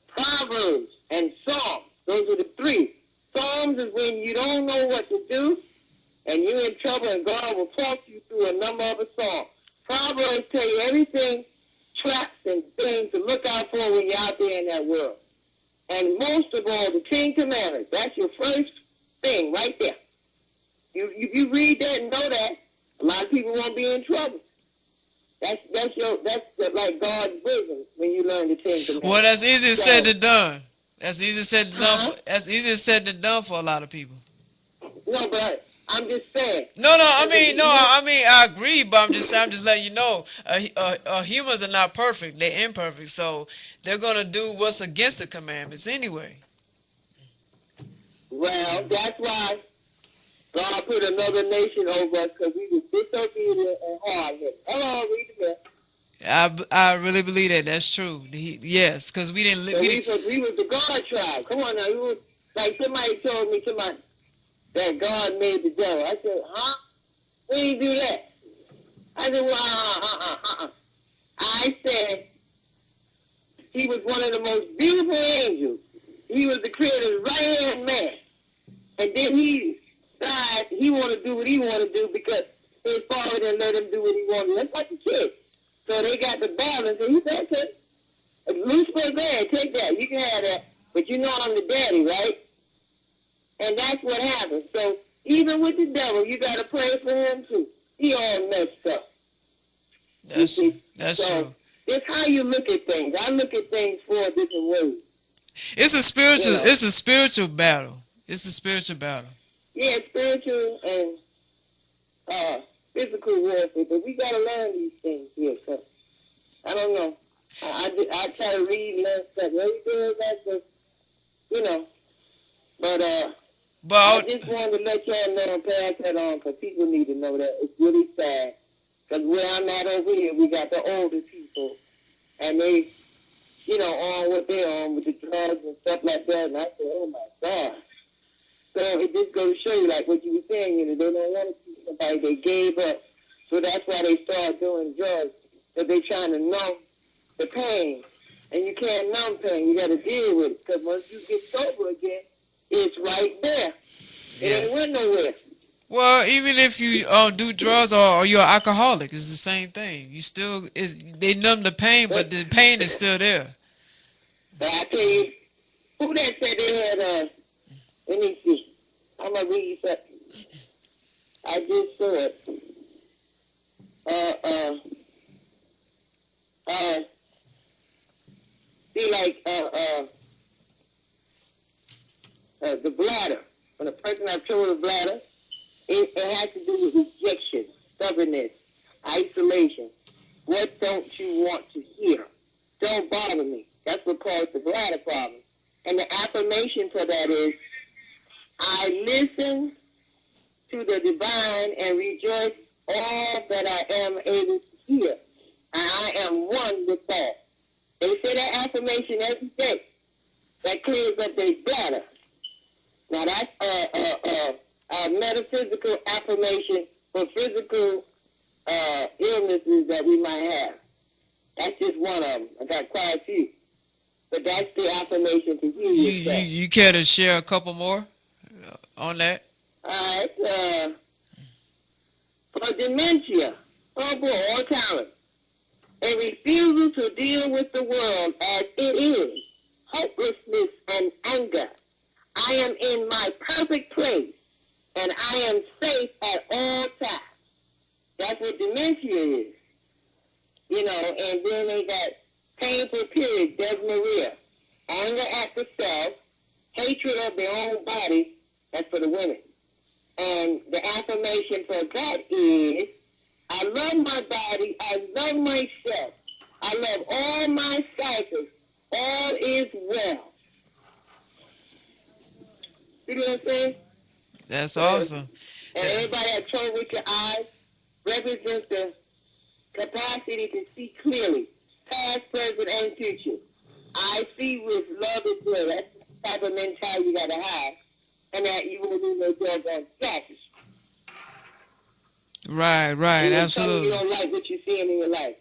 Proverbs, and Psalms. Those are the three. Psalms is when you don't know what to do, and you're in trouble, and God will talk you through a number of a psalm. Proverbs tell you everything, traps and things to look out for when you're out there in that world. And most of all, the Ten Commandments. That's your first thing right there. If you read that and know that, a lot of people won't be in trouble. That's like God's wisdom when you learn the Ten Commandments. Well, that's easier said than done. That's easier said than done. That's easier said than done for a lot of people. No, but I'm just saying. No, I agree, but I'm just letting you know, humans are not perfect; they're imperfect, so they're gonna do what's against the commandments anyway. Well, that's why God put another nation over us because we were disobedient and hard-headed. Hello, read the I really believe that that's true. Yes, because we didn't. so we was the God tribe. Come on now, you was, like somebody told me that God made the devil. I said, huh? When did he do that? I said, well, I said he was one of the most beautiful angels. He was the creator's right-hand man. And then he decided he wanted to do what he wanted to do because his father didn't let him do what he wanted. That's like a kid. So they got the balance, and he said, okay, Lucifer, go ahead, take that. You can have that, but you know I'm the daddy, right? And that's what happened. So even with the devil, you got to pray for him too. He all messed up. That's so true. It's how you look at things. I look at things 4 different ways. It's a spiritual. You know. It's a spiritual battle. It's a spiritual battle. Yeah, spiritual and physical warfare, but we got to learn these things here. So I don't know. I try to read, learn stuff. Every day that's just, you know. But I just wanted to let y'all know and pass that on because people need to know that. It's really sad. Because where I'm at over here, we got the older people, and they, you know, on what they're on with the drugs and stuff like that. And I said, oh my God. So it just goes to show you, like what you were saying, you know, they don't want to see somebody, they gave up. So that's why they started doing drugs, because they're trying to numb the pain. And you can't numb pain, you got to deal with it. Because once you get sober again, it's right there. It ain't went nowhere. Well, even if you do drugs or you're an alcoholic, it's the same thing. You still they numb the pain, but the pain is still there. But I tell you, who that said they had let me see. I'm gonna read you something. I just saw it. See, like the bladder. When a person has trouble with bladder, it has to do with rejection, stubbornness, isolation. What don't you want to hear? Don't bother me. That's what caused the bladder problem. And the affirmation for that is, I listen to the divine and rejoice all that I am able to hear. I am one with that. They say that affirmation every day. That clears up their bladder. Now that's a metaphysical affirmation for physical illnesses that we might have. That's just one of them. I got quite a few. But that's the affirmation to heal yourself. You care to share a couple more on that? All right. For dementia, oh boy, all talent, a refusal to deal with the world as it is, hopelessness and anger. I am in my perfect place, and I am safe at all times. That's what dementia is. You know, and then they got painful periods, desmaria, anger at the self, hatred of their own body. That's for the women. And the affirmation for that is, I love my body, I love myself, I love all my cycles, all is well. You know what I'm saying? That's awesome. And everybody that trouble with your eyes represents the capacity to see clearly, past, present, and future. I see with love as well. That's the type of mentality you got to have. And that you will do no doggone practice. Right, absolutely. You don't like what you're seeing in your life.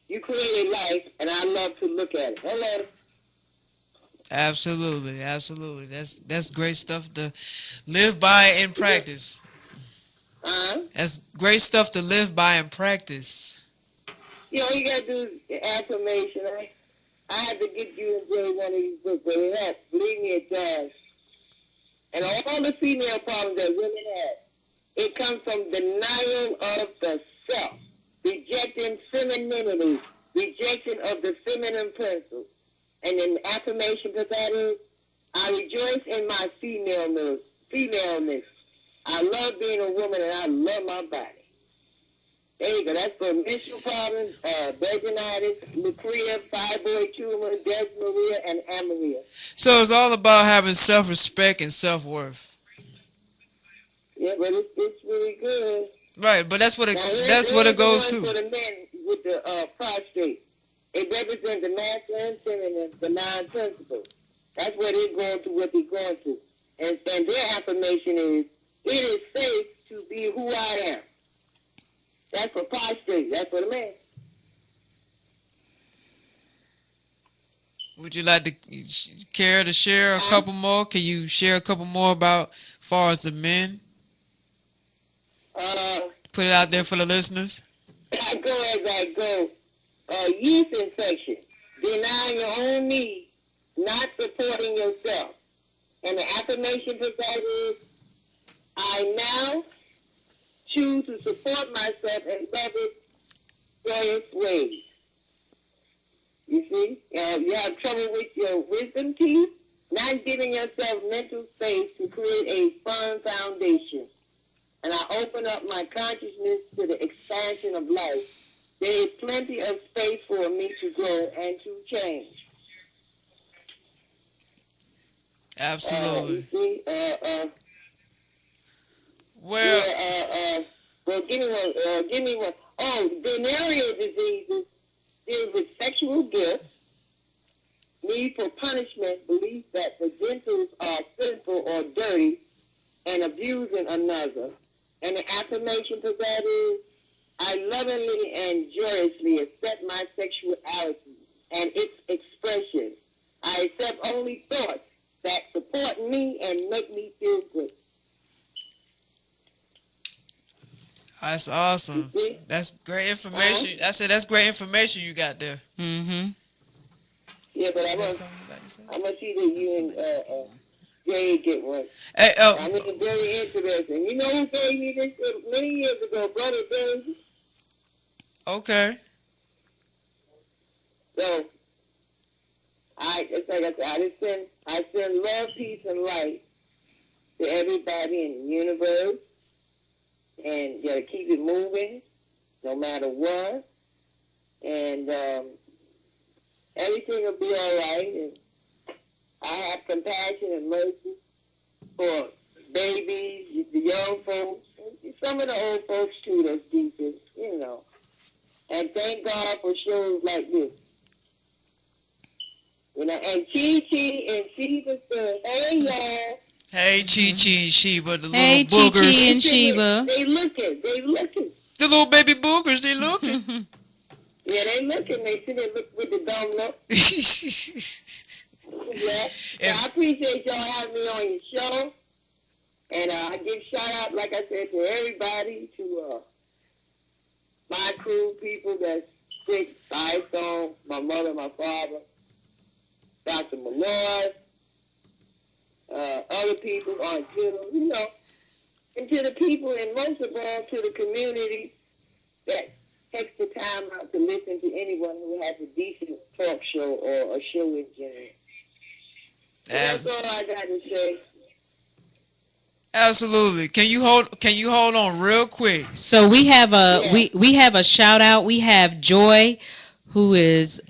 You created life, and I love to look at it. Hello. Absolutely. That's great stuff to live by and practice. That's great stuff to live by and practice. You know, you got to do the affirmation. I had to get you and Jay one of these books, but it has, believe me, it does. And all the female problems that women have, it comes from denial of the self, rejecting femininity, rejection of the feminine principle. And then the affirmation for that is, I rejoice in my femaleness, I love being a woman and I love my body. There you go. That's for menstrual problems, vaginitis, Lucrea, fibroid tumor, desmaria, and amaria. So it's all about having self-respect and self-worth. Yeah, but it's really good. Right, but that's what it Now, goes the one to. for the men with the prostrate. It represents the masculine and feminine, the nine principles. That's what they're going through, what they're going through. And their affirmation is, it is safe to be who I am. That's for prostrate. That's for the man. Would you like to care to share a couple more? Can you share a couple more about far as the men? Put it out there for the listeners. I go as I go. Yeast infection. Denying your own needs. Not supporting yourself. And the affirmation for that is, I now choose to support myself and love it various ways. You see? You have trouble with your wisdom teeth, not giving yourself mental space to create a firm foundation. And I open up my consciousness to the expansion of life. There is plenty of space for me to grow and to change. Absolutely. You see? Well, Well, give me one. Oh, venereal diseases deal with sexual guilt, need for punishment, belief that the genitals are sinful or dirty, and abusing another. And the affirmation for that is, I lovingly and joyously accept my sexuality and its expression. I accept only thoughts that support me and make me feel good. that's awesome. That's great information. I said that's great information you got there. Mm-hmm. Yeah, but I'm gonna see that you and Jay get one. Hey, I mean, it's very interesting. You know who gave me this many years ago, Brother Dave? okay. So, it's like I said, I send love, peace, and light to everybody in the universe. And you got to keep it moving, no matter what. And everything will be all right. And I have compassion and mercy for babies, the young folks, and some of the old folks too that's decent, you know. And thank God for shows like this. You know, and Chi and Sheba said, hey, y'all. Hey, Chi-Chi and Sheba, the Hey, little boogers. Chi-Chi and Sheba. They looking. The little baby boogers, they looking. Yeah, they looking. They sit there look with the dumb look. Yeah. So I appreciate y'all having me on your show. And I give shout out, like I said, to everybody, to my crew, people that's sick, Firestone, my mother, my father, Dr. Malloy, other people on Twitter, you know, and to the people, and most of all, to the community that takes the time out to listen to anyone who has a decent talk show or a show in general. So that's all I got to say. Absolutely. Can you hold on real quick? So we have we have a shout out. We have Joy, who is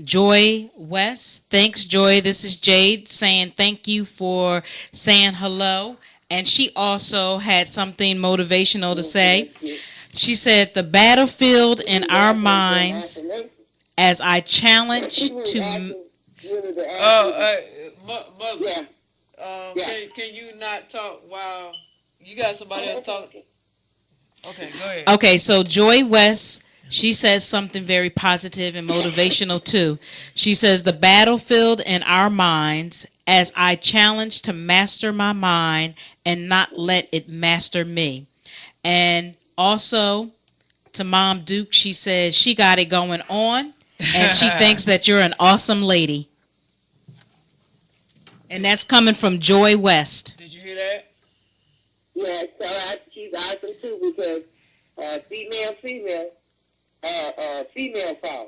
Joy West. Thanks, Joy. This is Jade saying thank you for saying hello. And she also had something motivational to say. She said, the battlefield in our minds as I challenge to... Mother, can you not talk while you got somebody else talking? Okay, go ahead. Okay, so Joy West, she says something very positive and motivational too. She says, the battlefield in our minds as I challenge to master my mind and not let it master me. And also to Mom Duke, she says she got it going on and she thinks that you're an awesome lady. And that's coming from Joy West. Did you hear that? Yeah, so she's awesome too because female power.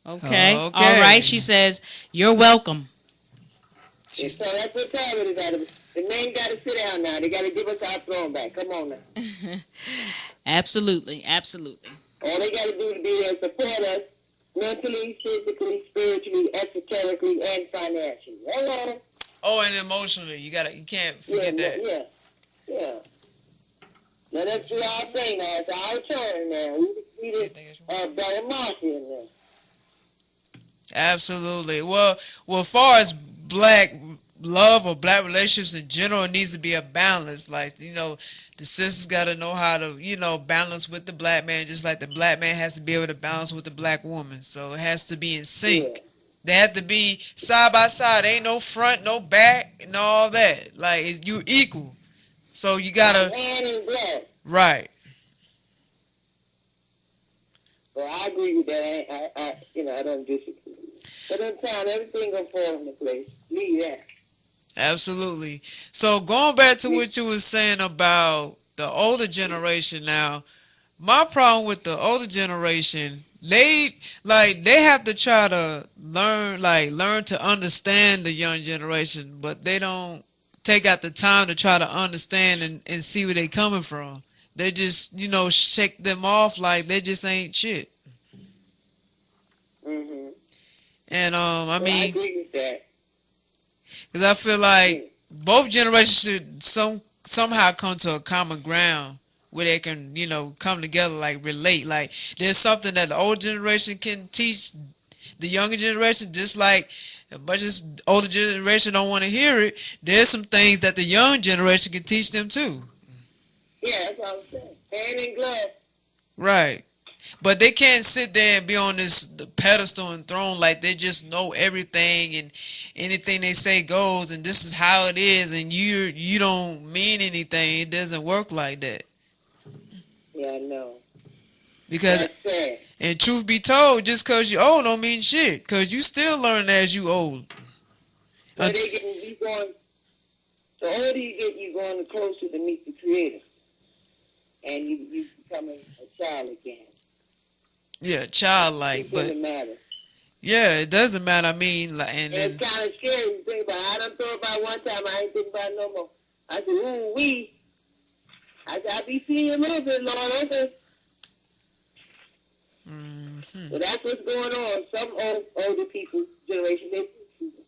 Okay. All right. She says, you're welcome. So that's what time it is. The men got to sit down now. They got to give us our throne back. Come on now. Absolutely, absolutely. All they got to do to be there and support us mentally, physically, spiritually, esoterically, and financially. Hello. Oh, and emotionally, you can't forget that. Yeah. Now let's do our thing now. It's our turn now. We the better mafia now. Absolutely. Well, as far as black love or black relationships in general, it needs to be a balance. Like, the sisters got to know how to, balance with the black man, just like the black man has to be able to balance with the black woman. So it has to be in sync. Yeah. They have to be side by side. Ain't no front, no back, and all that. Like, you equal. So you gotta. Hand in blood. Right. Well, I agree with that. I don't disagree. But in time, everything gonna fall into place. Leave that. Absolutely. So going back to what you were saying about the older generation now, my problem with the older generation, they have to try to learn to understand the young generation, but they don't take out the time to try to understand and see where they coming from. They just, shake them off like they just ain't shit. Mm-hmm. And I agree with that. Because I feel like both generations should somehow come to a common ground where they can, come together, like relate. Like there's something that the older generation can teach the younger generation, just like as much as the older generation don't want to hear it, there's some things that the young generation can teach them too. Yeah, that's what I'm saying. Hand in glove. Right. But they can't sit there and be on this pedestal and throne like they just know everything and anything they say goes and this is how it is and you don't mean anything. It doesn't work like that. Yeah, I know. Because, and truth be told, just because you're old don't mean shit. Because you still learn as you old. So the older you get, you're going closer to meet the Creator. And you becoming a child again. Yeah, childlike, It but doesn't matter. yeah, it doesn't matter. I mean, like, and it's kind of scary to think about. I done thought about one time. I ain't think about it no more. I said, ooh, I be seeing a little bit, Lord. Okay. Mm-hmm. So that's what's going on. Some older people, generation,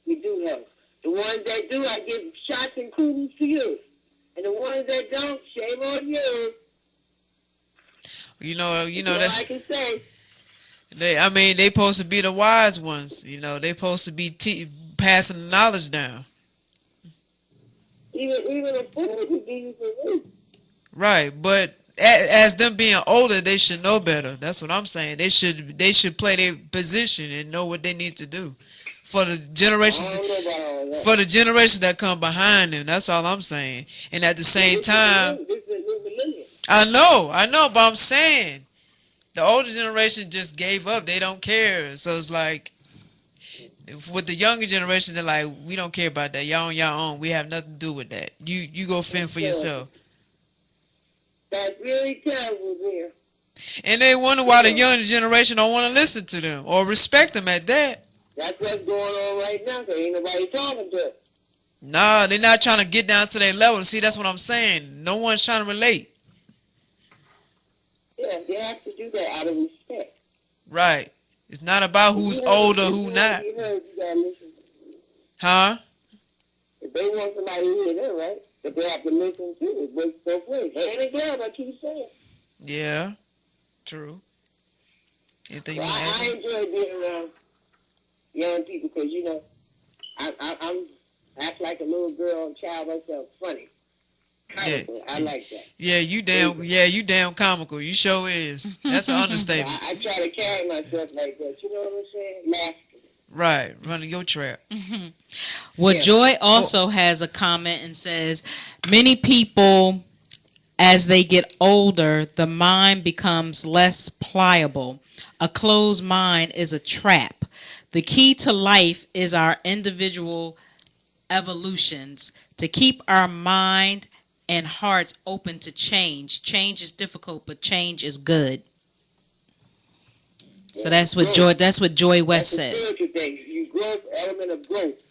we do help. The ones that do, I give shots and kudos to you. And the ones that don't, shame on you. That's all I can say. They supposed to be the wise ones. They supposed to be passing the knowledge down. Even a fool would be using. Right, but as them being older, they should know better. That's what I'm saying. They should play their position and know what they need to do for the generations. For the generations that come behind them. That's all I'm saying. And at the same time, I know, but I'm saying the older generation just gave up. They don't care. So it's like with the younger generation, they're like, we don't care about that. Y'all on your own. We have nothing to do with that. You go fend for yourself. That's really terrible there. And they wonder why the younger generation don't want to listen to them or respect them at that. That's what's going on right now, because ain't nobody talking to us. Nah, they're not trying to get down to their level. See, that's what I'm saying. No one's trying to relate. Yeah, they have to do that out of respect. Right. It's not about who's older, who not. Huh? If they want somebody to hear them, right? But they have to listen to it. Works both ways. Hand in glove, I keep saying. Yeah. True. Anything I enjoy being around young people because, I'm act like a little girl and child myself. Funny. Comical. Yeah. I like that. Yeah, you damn comical. You sure is. That's an understatement. I try to carry myself like that. You know what I'm saying? Laughter. Right, running your trap. Well, yeah. Joy also has a comment and says, many people, as they get older, the mind becomes less pliable. A closed mind is a trap. The key to life is our individual evolutions. To keep our mind and hearts open to change. Change is difficult, but change is good. So that's what Joy West says. You grow, element of growth.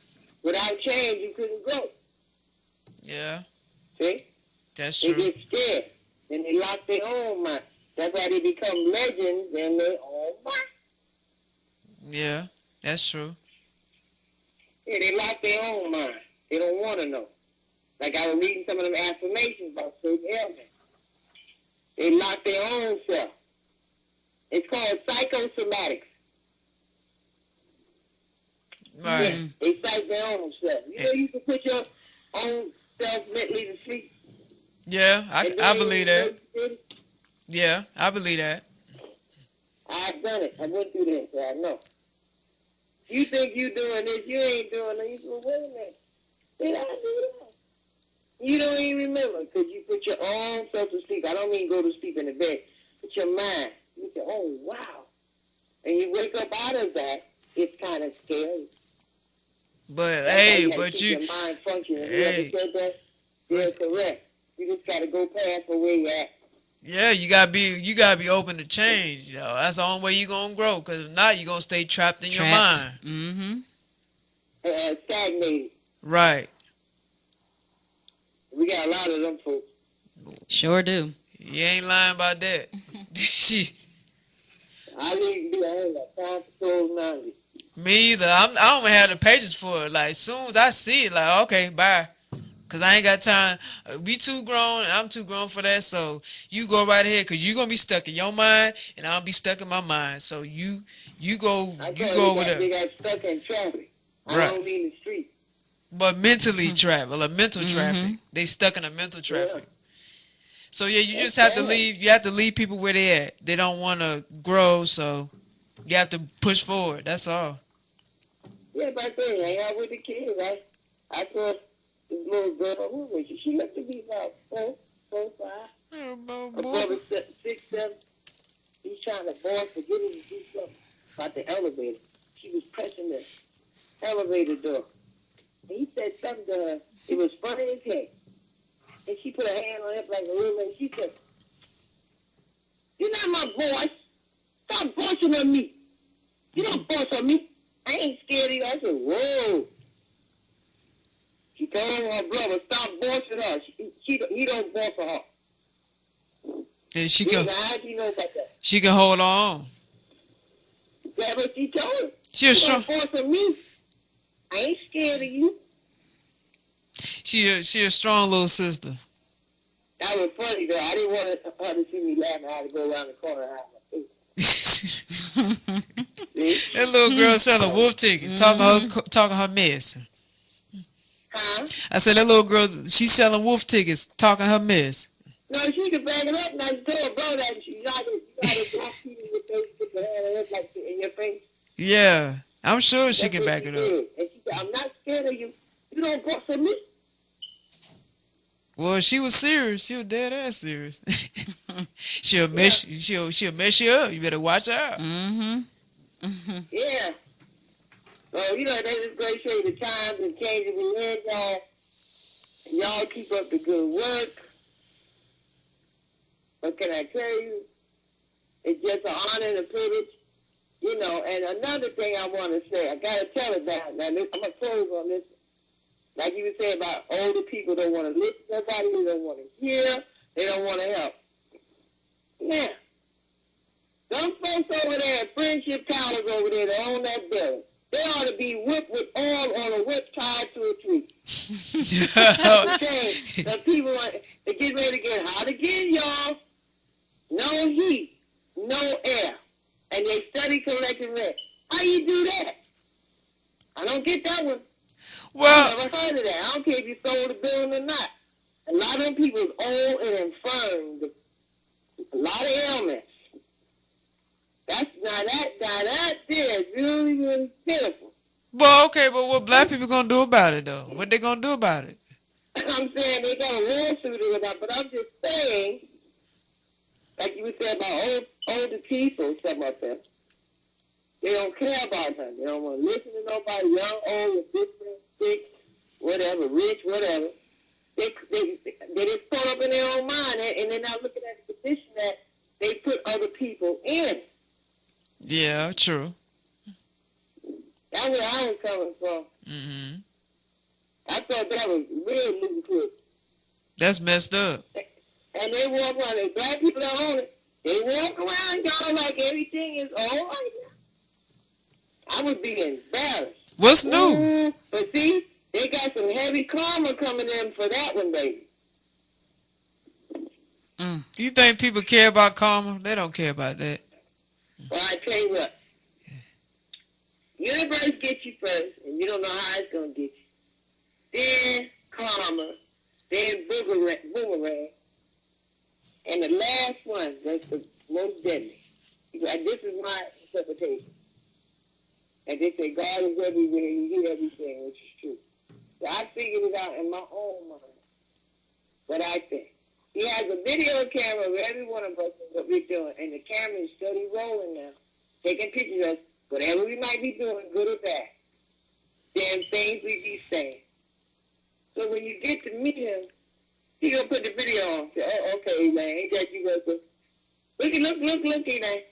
Without change, you couldn't grow. Yeah, See? that's They true. get scared. Then they lock their own mind. That's why they become legends in their own mind. Yeah, that's true. Yeah, they lock their own mind. They don't want to know. Like I was reading some of them affirmations about certain ailments. They lock their own self. It's called psychosomatics. Right. Yeah, they psych their own self. You know, you can put your own self mentally to sleep. Yeah, And then I you believe know that. you did it. Yeah, I believe that. I've done it. I went through this, so I know. You think you doing this, you ain't doing it. You go, wait a minute. Did I do that? You don't even remember because you put your own self to sleep. I don't mean go to sleep in the bed. Put your mind. You say, oh, wow. And you wake up out of that, it's kind of scary. But That's why hey, you gotta but keep you, your mind functioning. hey. Whoever said that, they're correct. You just got to go past for where you're at. yeah, you gotta be open to change. You know, that's the only way you gonna grow. Cause if not, you gonna stay trapped in your mind. Mm-hmm. Stagnated. Right. We got a lot of them folks. Sure do. You ain't lying about that. I need to be, I ain't got time for clothes now. Me either. I don't even have the patience for it. Like, as soon as I see it, like, okay, bye. Because I ain't got time. We too grown, and I'm too grown for that. So you go right ahead, because you're going to be stuck in your mind, and I'll be stuck in my mind. So you go over there. They got stuck in traffic. I Right. don't mean the street. But mentally travel, a mental traffic. They stuck in a mental traffic. So, yeah, you just have to leave. You have to leave people where they at. They don't want to grow, so you have to push forward. That's all. Yeah, back then, hang out with the kids. I saw this little girl, who was she? She looked to be about 4, 5. Oh, Her brother 6, 7. He's trying to force to get him to do something about the elevator. She was pressing the elevator door. And he said something to her. It was funny as heck. And she put her hand on him like a little lady. She said, "You're not my boy. Stop forcing on me. You don't force on me. I ain't scared of you." I said, "Whoa." She told her brother, "Stop forcing her. He don't force her." Yeah, she He can, said, "How do you know about that?" she can hold on. That's what she told her. She a You strong, don't force on me. I ain't scared of you. she a strong little sister. That was funny though. I didn't want her to see me laughing. I had to go around the corner and hide my face. See? That little girl selling wolf tickets, talking her mess. Huh? I said that little girl, she's selling wolf tickets, talking her mess. No, she could back it up. And I told her bro that you gotta block people in your face, put your hand on it like in your face. Yeah, I'm sure she That's can what back she it did. up. And she said, "I'm not scared of you. You don't force on me." Well, she was serious. She was dead ass serious. She'll mess you up. You better watch out. Mm-hmm. Yeah. So, you know, they just great show you the times and changes we in, y'all. And y'all keep up the good work. What can I tell you? It's just an honor and a privilege. You know, and another thing I want to say, I got to tell it now. Now, I'm going to close on this. Like you were saying about older people don't want to listen to somebody, they don't want to hear, they don't want to help. Yeah. Them folks over there at Friendship Towers over there that own that building, they ought to be whipped with oil on a whip tied to a tree. The people are getting ready to get hot again, y'all. No heat, no air. And they study collective rent. How you do that? I don't get that one. Well, I never heard of that. I don't care if you sold the building or not. A lot of them people is old and infirm. A lot of ailments. That there is really, really pitiful. well, okay, but what black people gonna do about it though? What they gonna do about it? I'm saying they got a lawsuit or whatever, but I'm just saying, like you were saying about older people, something like that. They don't care about them. They don't want to listen to nobody, young, old, different, sick, whatever, rich, whatever. They just caught up in their own mind, and they're not looking at the position that they put other people in. Yeah, true. That's where I was coming from. Mm-hmm. I thought that was real ludicrous. That's messed up. And they walk around, the black people that own it, they walk around, y'all, like everything is all right. I would be embarrassed. What's new? Ooh, but see, they got some heavy karma coming in for that one, baby. You think people care about karma? They don't care about that. Well, I tell you what. Universe gets you first, and you don't know how it's going to get you. Then karma, then boomerang, and the last one, that's the most deadly. Like, this is my interpretation. And they say God is everywhere, He hears everything, which is true. So I figured it out in my own mind. What I think. He has a video camera of every one of us and what we're doing, and the camera is steady rolling now, taking pictures of whatever we might be doing, good or bad. Damn things we be saying. So when you get to meet him, he gonna put the video on. Say, oh, okay, man, ain't that you gonna say, look, Elaine.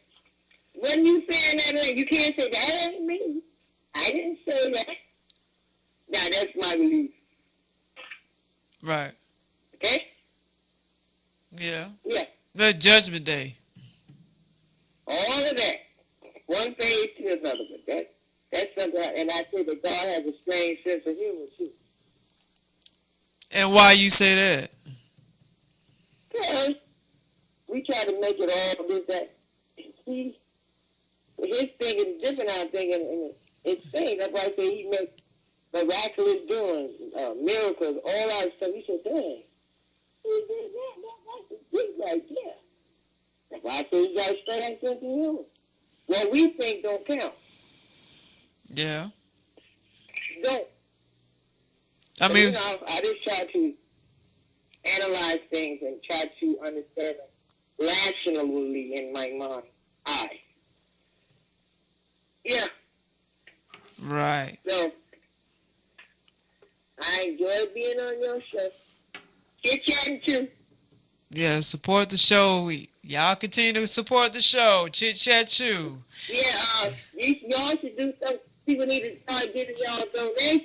When you saying that, Elaine, you can't say that ain't me. I didn't say that. Now that's my belief. Right. Okay? Yeah. Yeah. The judgment day. All of that. One phase to another, but that's something, and I say that God has a strange sense of humor, too. And why you say that? Because we try to make it all this, that. His thinking is different, I'm thinking, and it's strange. That's why I say he makes miraculous doings, miracles, all that stuff. He said, dang, he did that. That's a big idea. That's why I say he got a strange sense of humor. What we think don't count. Yeah. Don't. I mean, I just try to analyze things and try to understand them rationally in my mind. Yeah. right. So, I enjoy being on your show. Get chatting too. Yeah, support the show. Y'all continue to support the show. Chit Chat Chew. Yeah, y'all should do something. People need to start giving y'all donations.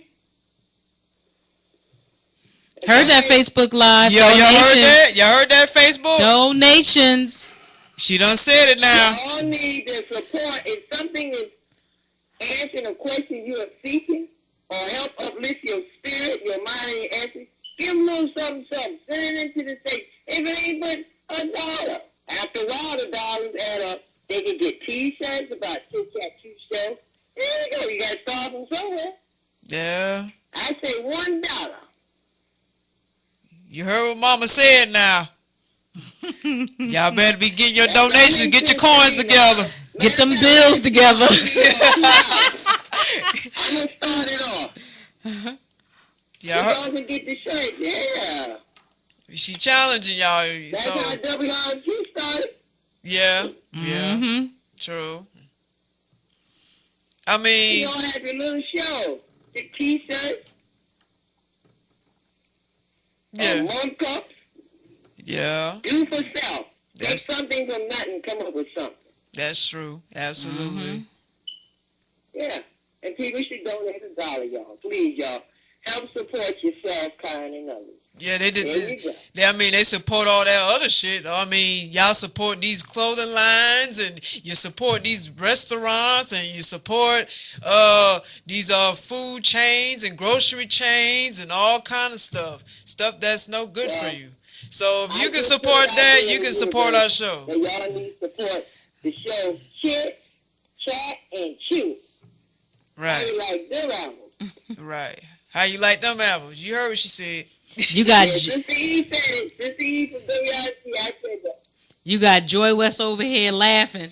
Heard that Facebook Live. Y'all heard Donations. that? Y'all heard that Facebook? Donations. She done said it now. Y'all need the support. If something is answering a question you are seeking or help uplift your spirit, your mind, and your essence, give them a little something. Send it into the state. If it ain't but $1. After a while, the dollars add up. They can get T-shirts about Chit Chat Chew Show. There you go. You got to start from somewhere. Yeah. I say $1. You heard what Mama said now. Y'all better be getting your donations. Get your coins together. Get them bills together. I'm going to start it off. Y'all Y'all can get the shirt. Yeah. She challenging y'all. That's So how WRG started. yeah, yeah, Mm-hmm. true. I mean, You all have your little show. The T-shirt. yeah, One cup. yeah. Do for self. Make That's something from nothing. Come up with something. that's true. Absolutely. Yeah. And people should donate $1, y'all. Please, y'all. Help support yourself, kind, and others. Yeah, they did. There you go. I mean, they support all that other shit. I mean, y'all support these clothing lines, and you support these restaurants, and you support these food chains and grocery chains and all kind of stuff. Stuff that's no good for you. So if you can support that, you can support our show. And y'all need to support the show Chit, Chat, and Chew. How Right, you like them albums? right. How you like them apples? You heard what she said. You got Yeah, Sister E said it. Sister E from WRC, I said that. you got Joy West over here laughing.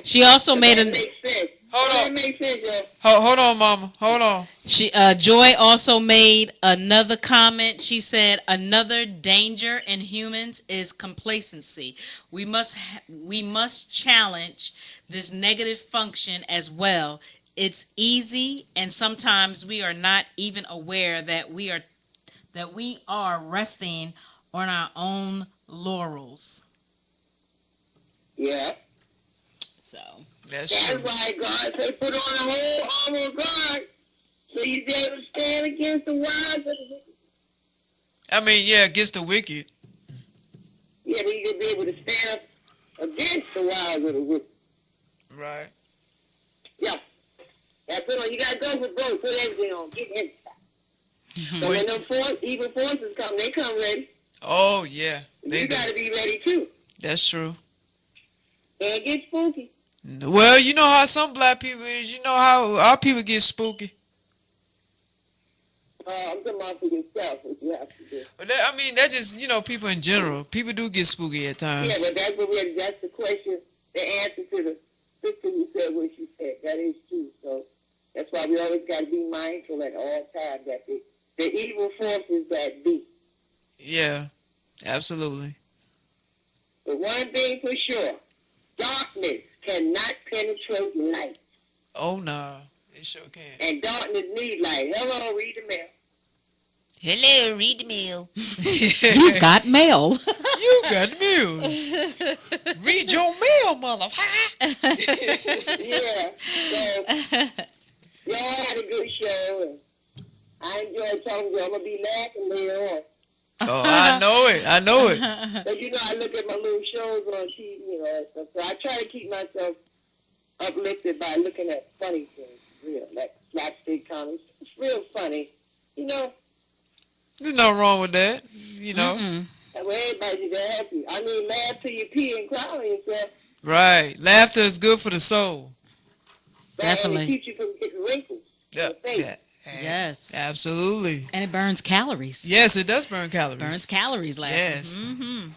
She also made That a makes sense. Hold That on. makes sense, y'all. Hold on, Mama. Hold on. Joy also made another comment. She said another danger in humans is complacency. We must challenge this negative function as well. It's easy, and sometimes we are not even aware that we are resting on our own laurels. Yeah. So That's That's true. why God said put on the whole armor of God. So you be able to stand against the wiles of the wicked. I mean, yeah, against the wicked. Yeah, but you be able to stand up against the wiles of the wicked. Right. Yeah. That's it. You got to go for both. Put everything on. Get everything. So when them evil forces come, they come ready. Oh, yeah. You got to be ready, too. That's true. Can't get spooky. Well, you know how some black people is. You know how our people get spooky. I'm talking about for yourself, what you have to do. But that, I mean, that just, people in general. People do get spooky at times. Yeah, but that's the question, the answer to the sister who said what she said. That is true. So that's why we always got to be mindful at all times that the evil forces that be. Yeah, absolutely. But one thing for sure, darkness cannot penetrate light. Oh, no. It sure can. And darkness needs light. Hello, read the mail. Hello, read the mail. You've got mail. You got mail. Read your mail, motherfucker. Yeah. So, y'all had a good show. And I enjoyed talking to you. I'm going to be laughing later on. Oh, I know it. But, I look at my little shows on TV, and stuff. So I try to keep myself uplifted by looking at funny things. Real, like slapstick comedy. It's real funny. There's nothing wrong with that, That way everybody can help you. I mean, laugh till you pee and cry on yourself. Right. Laughter is good for the soul. Definitely. And it keeps you from getting wrinkles. Yeah. In the face. Yeah. Yes. Absolutely. And it burns calories. Yes, it does burn calories. Burns calories, laughter. Yes. Mm-hmm.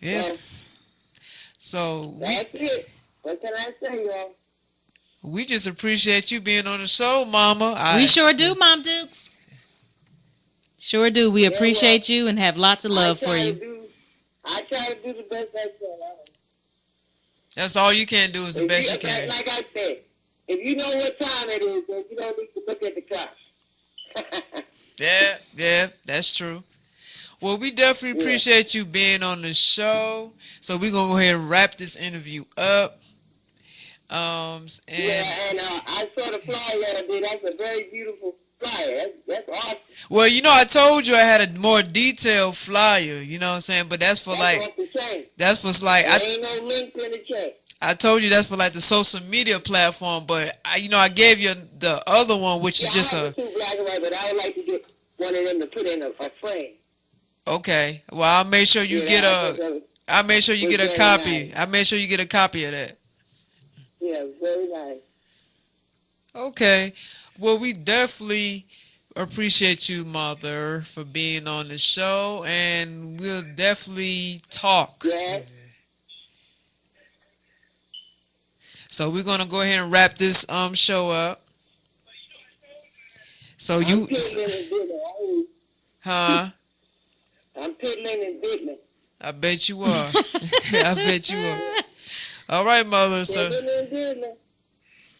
Yes. So That's it. What can I say, y'all? we just appreciate you being on the show, Mama. We sure do, Mom Dukes. Sure do. We appreciate you and have lots of love for you. I try to do the best I can. That's all you can do is the best you can. Like I said, if you know what time it is, then you don't need to look at the clock. Yeah, that's true. Well, we definitely appreciate you being on the show. So we're going to go ahead and wrap this interview up. And I saw the flyer the other day. That's a very beautiful flyer. That's awesome. Well, I told you I had a more detailed flyer, you know what I'm saying? But that's for Off the chain. that's for There ain't no link in the chain. I told you that's for the social media platform, but I gave you the other one, which is just I have the two black and white, but I would like to get one of them to put in a frame. Okay. Well, I'll make sure you get a copy. I'll make sure you get a copy of that. Yeah, very nice. Okay. Well, we definitely appreciate you, Mother, for being on the show, and we'll definitely talk. Yeah. So we're gonna go ahead and wrap this show up. So I'm piddling and diddling. huh? I'm piddling and diddling. I bet you are. I bet you are. All right, Mother. So Piddling and diddling.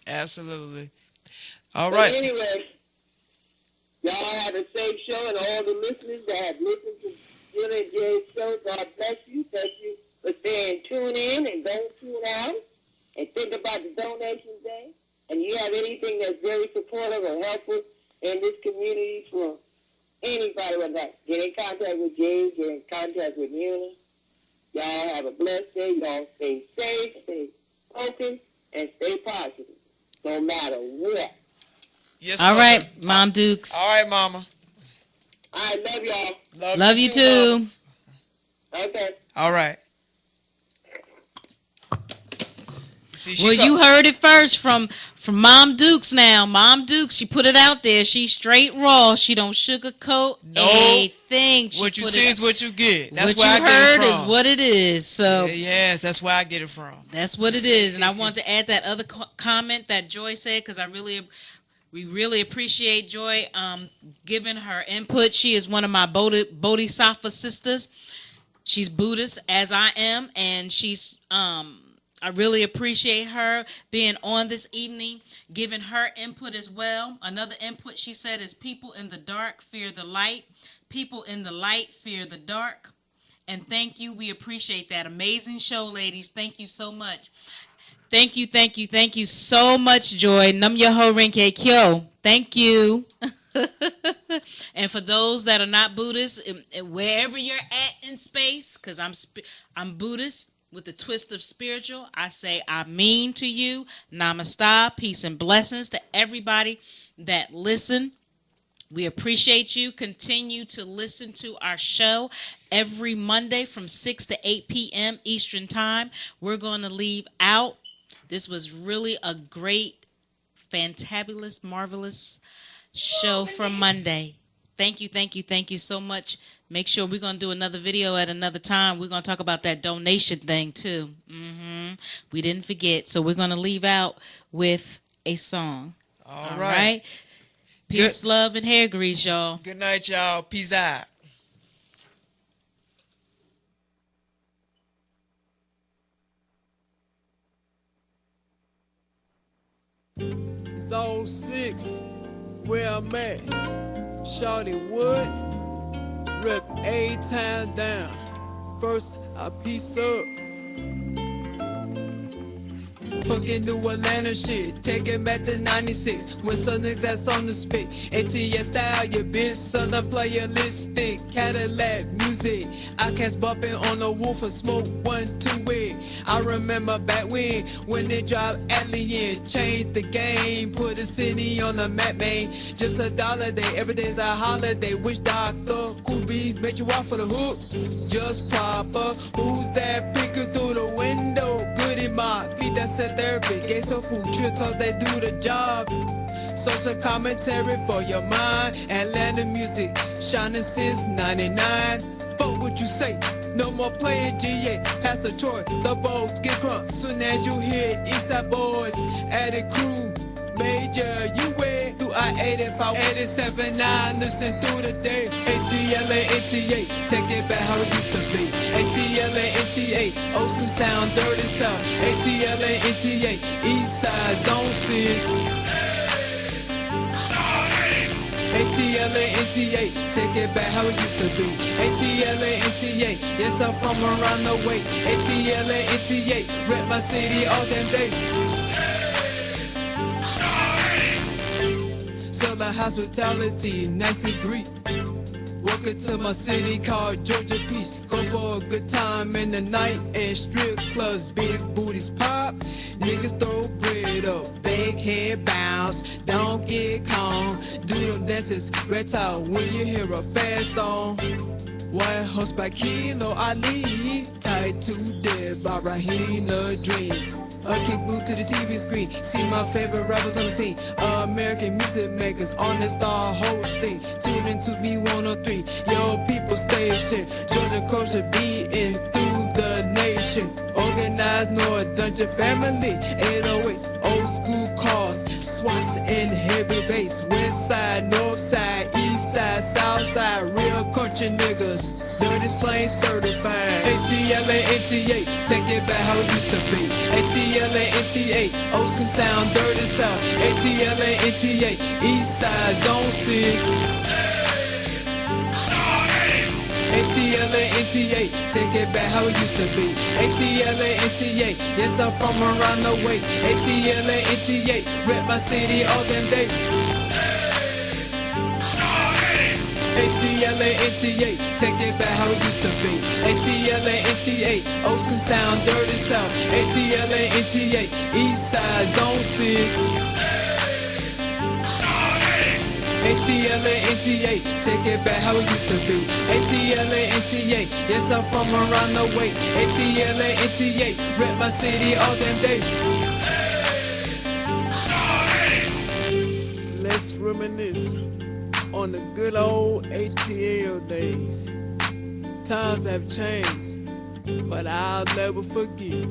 absolutely. All But right. anyway, y'all have a safe show, and all the listeners that have listened to Jill and Jay's show, God bless you. Thank you for staying tuned in and don't tune out. And think about the donation day. And you have anything that's very supportive or helpful in this community for anybody with that. Get in contact with Jay, get in contact with Muni. Y'all have a blessed day. Y'all stay safe, stay focused, and stay positive. No matter what. Yes. All Mother. right, Mom Dukes. All right, Mama. I love y'all. Love you too. Mama. Okay. All right. See, Well, you heard it first from Mom Dukes now. Mom Dukes, she put it out there. She's straight raw. She don't sugarcoat a thing. What you see is what you get. That's what where I you get it heard from. is what it is. So yes, that's where I get it from. that's what it is. And I want to add that other comment that Joy said, because we really appreciate Joy giving her input. She is one of my Bodhisattva sisters. She's Buddhist, as I am, and she's I really appreciate her being on this evening, giving her input as well. Another input she said is people in the dark fear the light. People in the light fear the dark. And thank you. We appreciate that. Amazing show, ladies. Thank you so much. Thank you, thank you, thank you so much, Joy. Nam Yoho Renke Kyo. Thank you. And for those that are not Buddhist, wherever you're at in space, because I'm Buddhist with a twist of spiritual, I say Amen to you. Namaste, peace and blessings to everybody that listen. We appreciate you. Continue to listen to our show every Monday from 6 to 8 p.m. Eastern Time. We're going to leave out. This was really a great, fantabulous, marvelous show for Monday. Thank you, thank you, thank you so much. Make sure we're going to do another video at another time. We're going to talk about that donation thing too. We didn't forget. So we're going to leave out with a song. All right. Peace, love, and hair grease, y'all. Good night, y'all. Peace out. Zone 6, where I'm at. Shawty Wood, rip A-Town down. First, I piece up. Fucking New Atlanta shit, take it back to 96. When some niggas that's on the spit. ATS style, your bitch, son, I play your lipstick. Cadillac music, I cast bumping on the woof and smoke 1, 2 it. I remember back when they dropped Alien, changed the game, put the city on the map, man. Just $1 day, every day's a holiday. Wish Dr. Cool Breeze met you off for the hook. Just proper, who's that peeking through the window? Goody my feet that set therapy, gave some food trips, how they do the job. Social commentary for your mind. Atlanta music, shining since 99. Fuck what you say, no more playing GA. Pastor Troy, the boats get crunk. Soon as you hear Eastside Boys, added crew. Major, you wait through I-85, 87, 9, listen through the day. ATLA, ATA, take it back how it used to be. ATLA, ATA, old school sound, dirty sound. ATLA, ATA, Eastside, Zone 6. ATLA, NTA, take it back how it used to be. ATLA, NTA, yes, I'm from around the way. ATLA, NTA, rep my city all damn day. Southern hospitality, nicely greet. Welcome to my city called Georgia Peach. Go for a good time in the night and strip clubs, big booties pop. Niggas throw bread up, big head bounce, don't get calm. Do them dances, reptile when you hear a fast song. White horse by Kilo Ali, tied to dead by Rahina Dream. I keep glued to the TV screen, see my favorite rappers on the scene. American music makers on the star hosting. Tune into V103, yo people station. Georgia culture beating through the nation. Organized North Dungeon family, 808s, old school cars, SWATs and heavy bass. West side, north side, east side, south side, real country niggas. Dirty slang certified. ATLA, NTA, take it back how it used to be. ATLA, NTA, old school sound, dirty sound. ATLA, NTA, east side, Zone 6. ATLA, NTA, take it back how it used to be. ATLA, NTA, yes, I'm from around the way. ATLA, NTA, rep my city all damn day. ATLA, NTA, take it back how it used to be. ATLA, NTA, old school sound, dirty sound. ATLA, NTA, east side, Zone 6. ATLA, NTA, take it back how it used to be. ATLA, NTA, yes, I'm from around the way. ATLA, NTA, rep my city all damn day. Let's reminisce on the good old ATL days. Times have changed, but I'll never forget